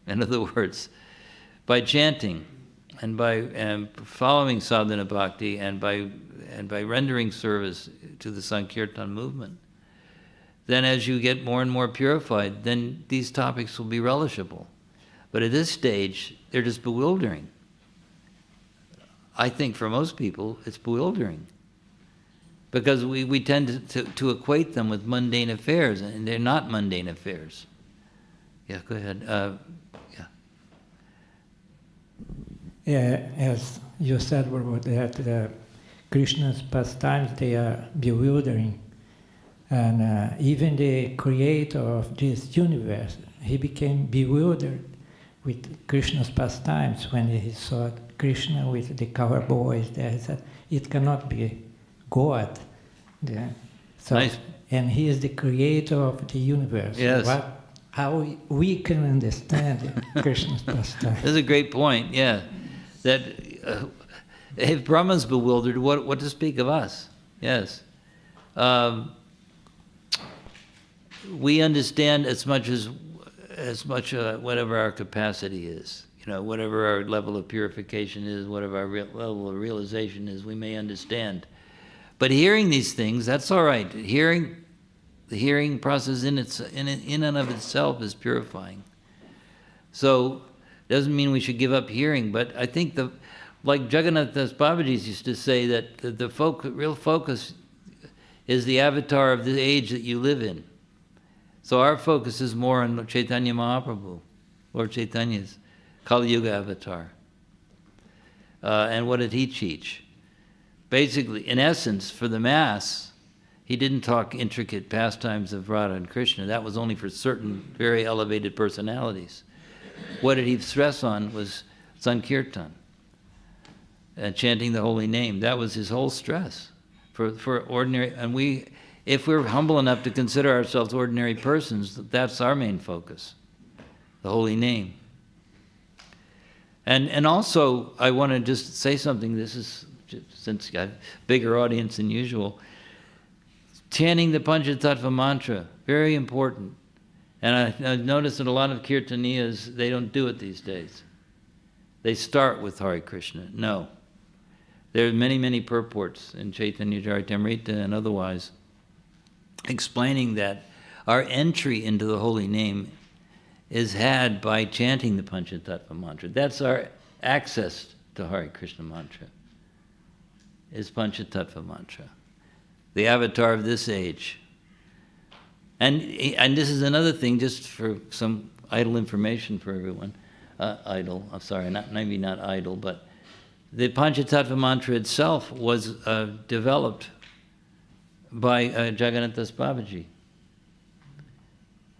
In other words, by chanting and by following sadhana bhakti and by rendering service to the Sankirtan movement, then as you get more and more purified, then these topics will be relishable. But at this stage, they're just bewildering. I think for most people, it's bewildering, because we tend to equate them with mundane affairs, and they're not mundane affairs. Yeah, go ahead. As you said, that Krishna's pastimes, they are bewildering. And even the creator of this universe, he became bewildered with Krishna's pastimes when he saw Krishna with the cowboys there. He said, it cannot be God. So, nice. And he is the creator of the universe. Yes. How we can understand Krishna's pastimes. That's a great point, yeah. That if Brahma's bewildered, what to speak of us? Yes. We understand as much whatever our capacity is. Whatever our level of purification is, whatever our level of realization is, we may understand. But hearing these things, that's all right. The hearing process in and of itself is purifying. So, doesn't mean we should give up hearing, but I think like Jagannath Das Babaji used to say, that the real focus is the avatar of the age that you live in. So our focus is more on Chaitanya Mahaprabhu, Lord Chaitanya's Kali Yuga avatar. And what did he teach? basically, in essence, for the Mass, he didn't talk intricate pastimes of Radha and Krishna. That was only for certain very elevated personalities. What did he stress on was Sankirtan, chanting the holy name. That was his whole stress for ordinary. And if we're humble enough to consider ourselves ordinary persons, that's our main focus, the holy name. And also, I want to just say something. This is, since I have a bigger audience than usual, chanting the Panchatattva mantra, very important. And I've noticed that a lot of kirtaniyas, they don't do it these days. They start with Hare Krishna. No. There are many, many purports in Caitanya-Caritāmṛta and otherwise explaining that our entry into the holy name is had by chanting the Panchatattva mantra. That's our access to Hare Krishna mantra, is Panchatattva mantra, the avatar of this age. And this is another thing, just for some idle information for everyone. Maybe not idle, but the Panchatattva mantra itself was developed by Jagannatha Babaji.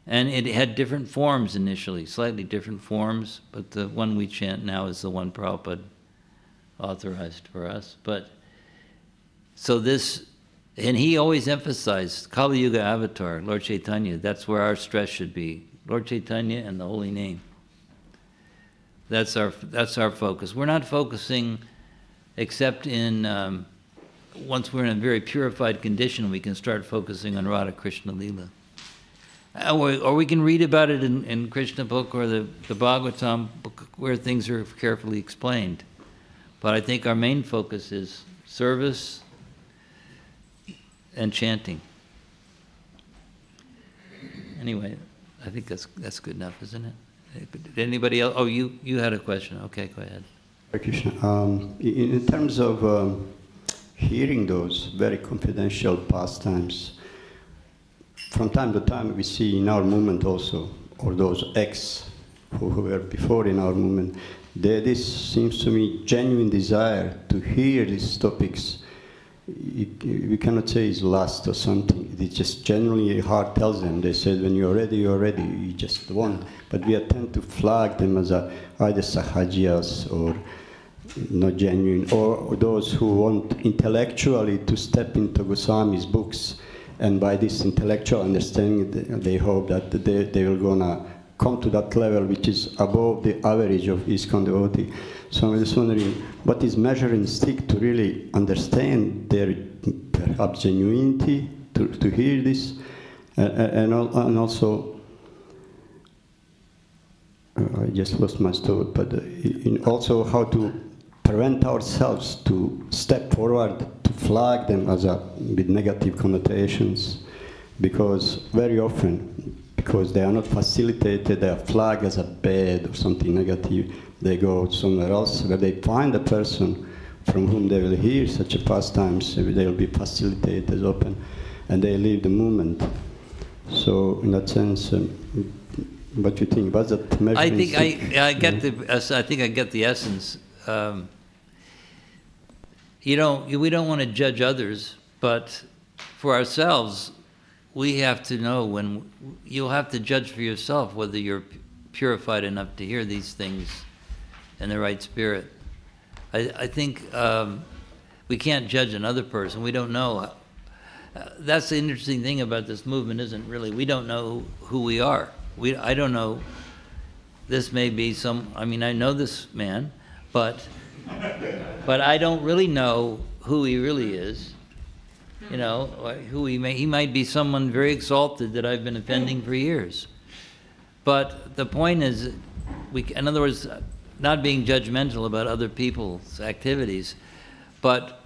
And it had different forms initially, slightly different forms, but the one we chant now is the one Prabhupada authorized for us. But so this, and he always emphasized Kali Yuga avatar, Lord Chaitanya. That's where our stress should be, Lord Chaitanya and the holy name. That's our focus. We're not focusing except in once we're in a very purified condition, we can start focusing on Radha Krishna Lila. Or we can read about it in Krishna book or the Bhagavatam book where things are carefully explained. But I think our main focus is service and chanting. Anyway, I think that's good enough, isn't it? Did anybody else? Oh, you had a question. Okay, go ahead. Hare Krishna. In terms of hearing those very confidential pastimes, from time to time we see in our movement also, or those who were before in our movement, this seems to me genuine desire to hear these topics. We cannot say it's lust or something. It's just generally heart tells them. They said when you're ready, you just want. But we tend to flag them as either sahajiyas or not genuine, or those who want intellectually to step into Goswami's books, and by this intellectual understanding they hope that they will gonna come to that level which is above the average of ISKCON devotee. So I'm just wondering, what is measuring stick to really understand their perhaps genuinity to hear this, and also I just lost my thought, but also how to prevent ourselves to step forward to flag them as with negative connotations, because very often, because they are not facilitated, they are flagged as a bad or something negative. They go somewhere else where they find a person from whom they will hear such a pastimes. They will be facilitated, open, and they leave the movement. So in that sense, what do you think? What's that measuring? I think I get the essence. We don't want to judge others, but for ourselves, we have to know you'll have to judge for yourself whether you're purified enough to hear these things in the right spirit. I think we can't judge another person. We don't know. That's the interesting thing about this movement, isn't really, we don't know who we are. I don't know. This may be I know this man, but I don't really know who he really is. He might be someone very exalted that I've been offending for years. But the point is, in other words, not being judgmental about other people's activities, but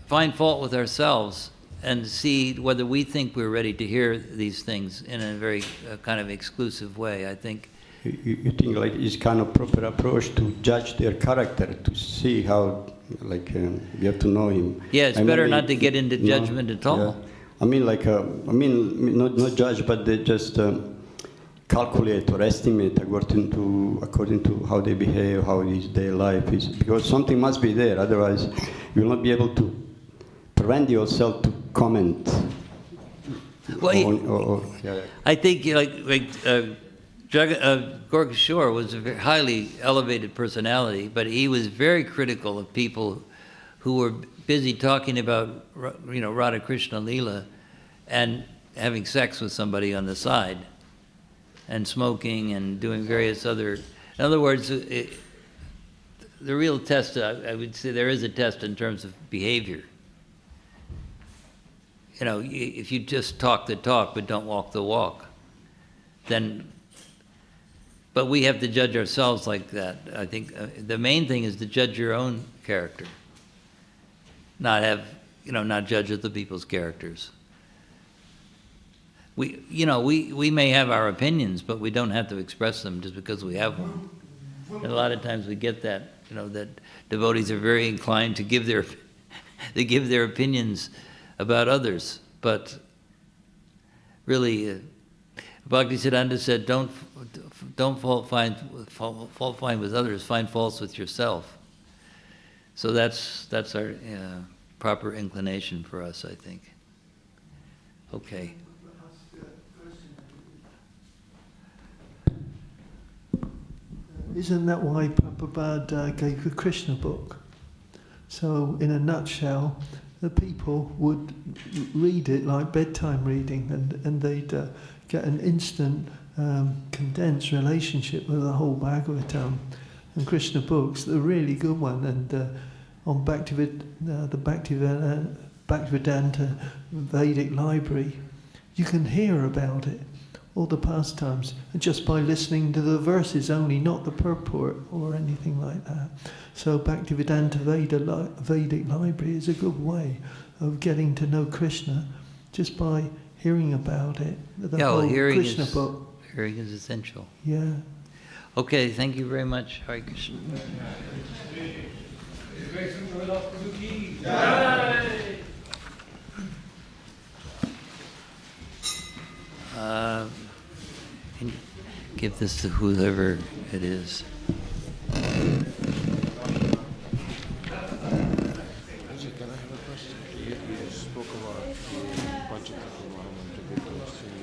find fault with ourselves and see whether we think we're ready to hear these things in a very kind of exclusive way, I think. You think like it's kind of proper approach to judge their character, to see how, you have to know him. Yeah, it's better not to get into judgment at all. Yeah. Not judge, but they just calculate or estimate according to how they behave, how is their life is, because something must be there. Otherwise, you will not be able to prevent yourself to comment. Well, I think Gorkashore was a very highly elevated personality, but he was very critical of people who were busy talking about, Radha Krishna Lila and having sex with somebody on the side and smoking and doing various other. In other words, the real test, I would say there is a test in terms of behavior. If you just talk the talk but don't walk the walk, then, but we have to judge ourselves like that. I think the main thing is to judge your own character, not judge other people's characters. We may have our opinions, but we don't have to express them just because we have one. And a lot of times we get that, that devotees are very inclined to give their opinions about others, but really, Bhaktisiddhanta said, don't fault find with others, find faults with yourself. So that's our proper inclination for us, I think. Okay. Isn't that why Prabhupada gave the Krishna book? So, in a nutshell, the people would read it like bedtime reading, and they'd get an instant, condensed relationship with the whole Bhagavatam. And Krishna books, the really good one, and on the Bhaktivedanta Vedic library, you can hear about it, all the pastimes, just by listening to the verses only, not the purport or anything like that. So Bhaktivedanta Vedic library is a good way of getting to know Krishna just by hearing about it. The whole Krishna book. Hearing is essential. Yeah. Okay, thank you very much. Hare Krishna. Can you give this to whoever it is?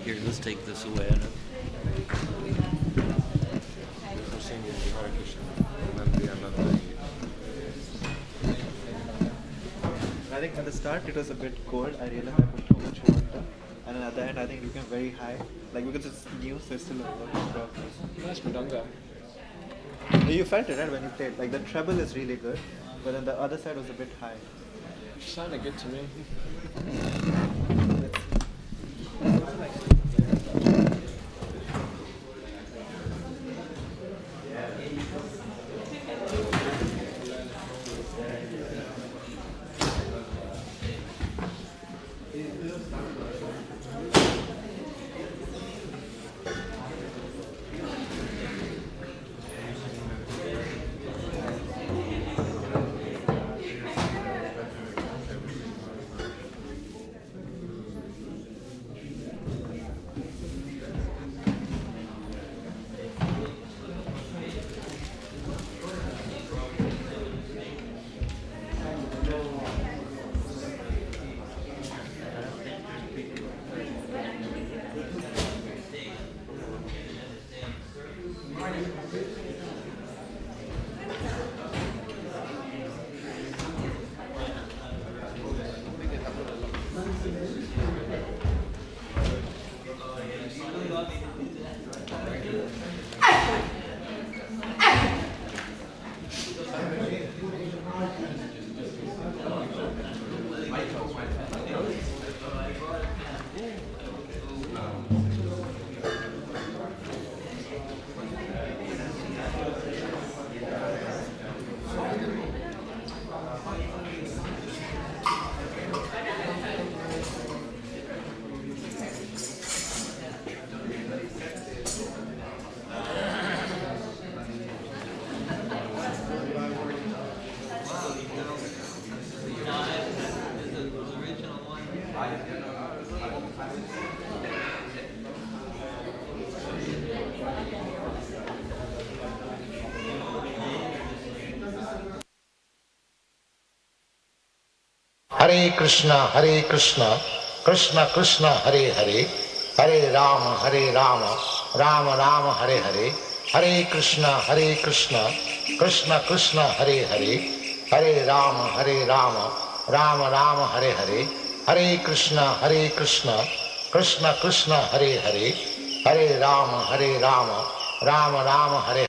Here, let's take this away. I think at the start it was a bit cold. I realized I put too much water, and then at the end I think it became very high, because it's new, so it's still a work in progress. Nice Madanga. You felt it, right, when you played? The treble is really good, but then the other side was a bit high. It sounded good to me. Hare Krishna, Krishna Krishna, Hare Hare, Hare Rama, Rama Rama, Hare Hare, Hare Krishna, Krishna Krishna, Hare Hare, Hare Rama, Rama Rama, Hare Hare, Hare Krishna, Krishna Krishna, Hare Hare, Hare Rama, Rama Rama, Hare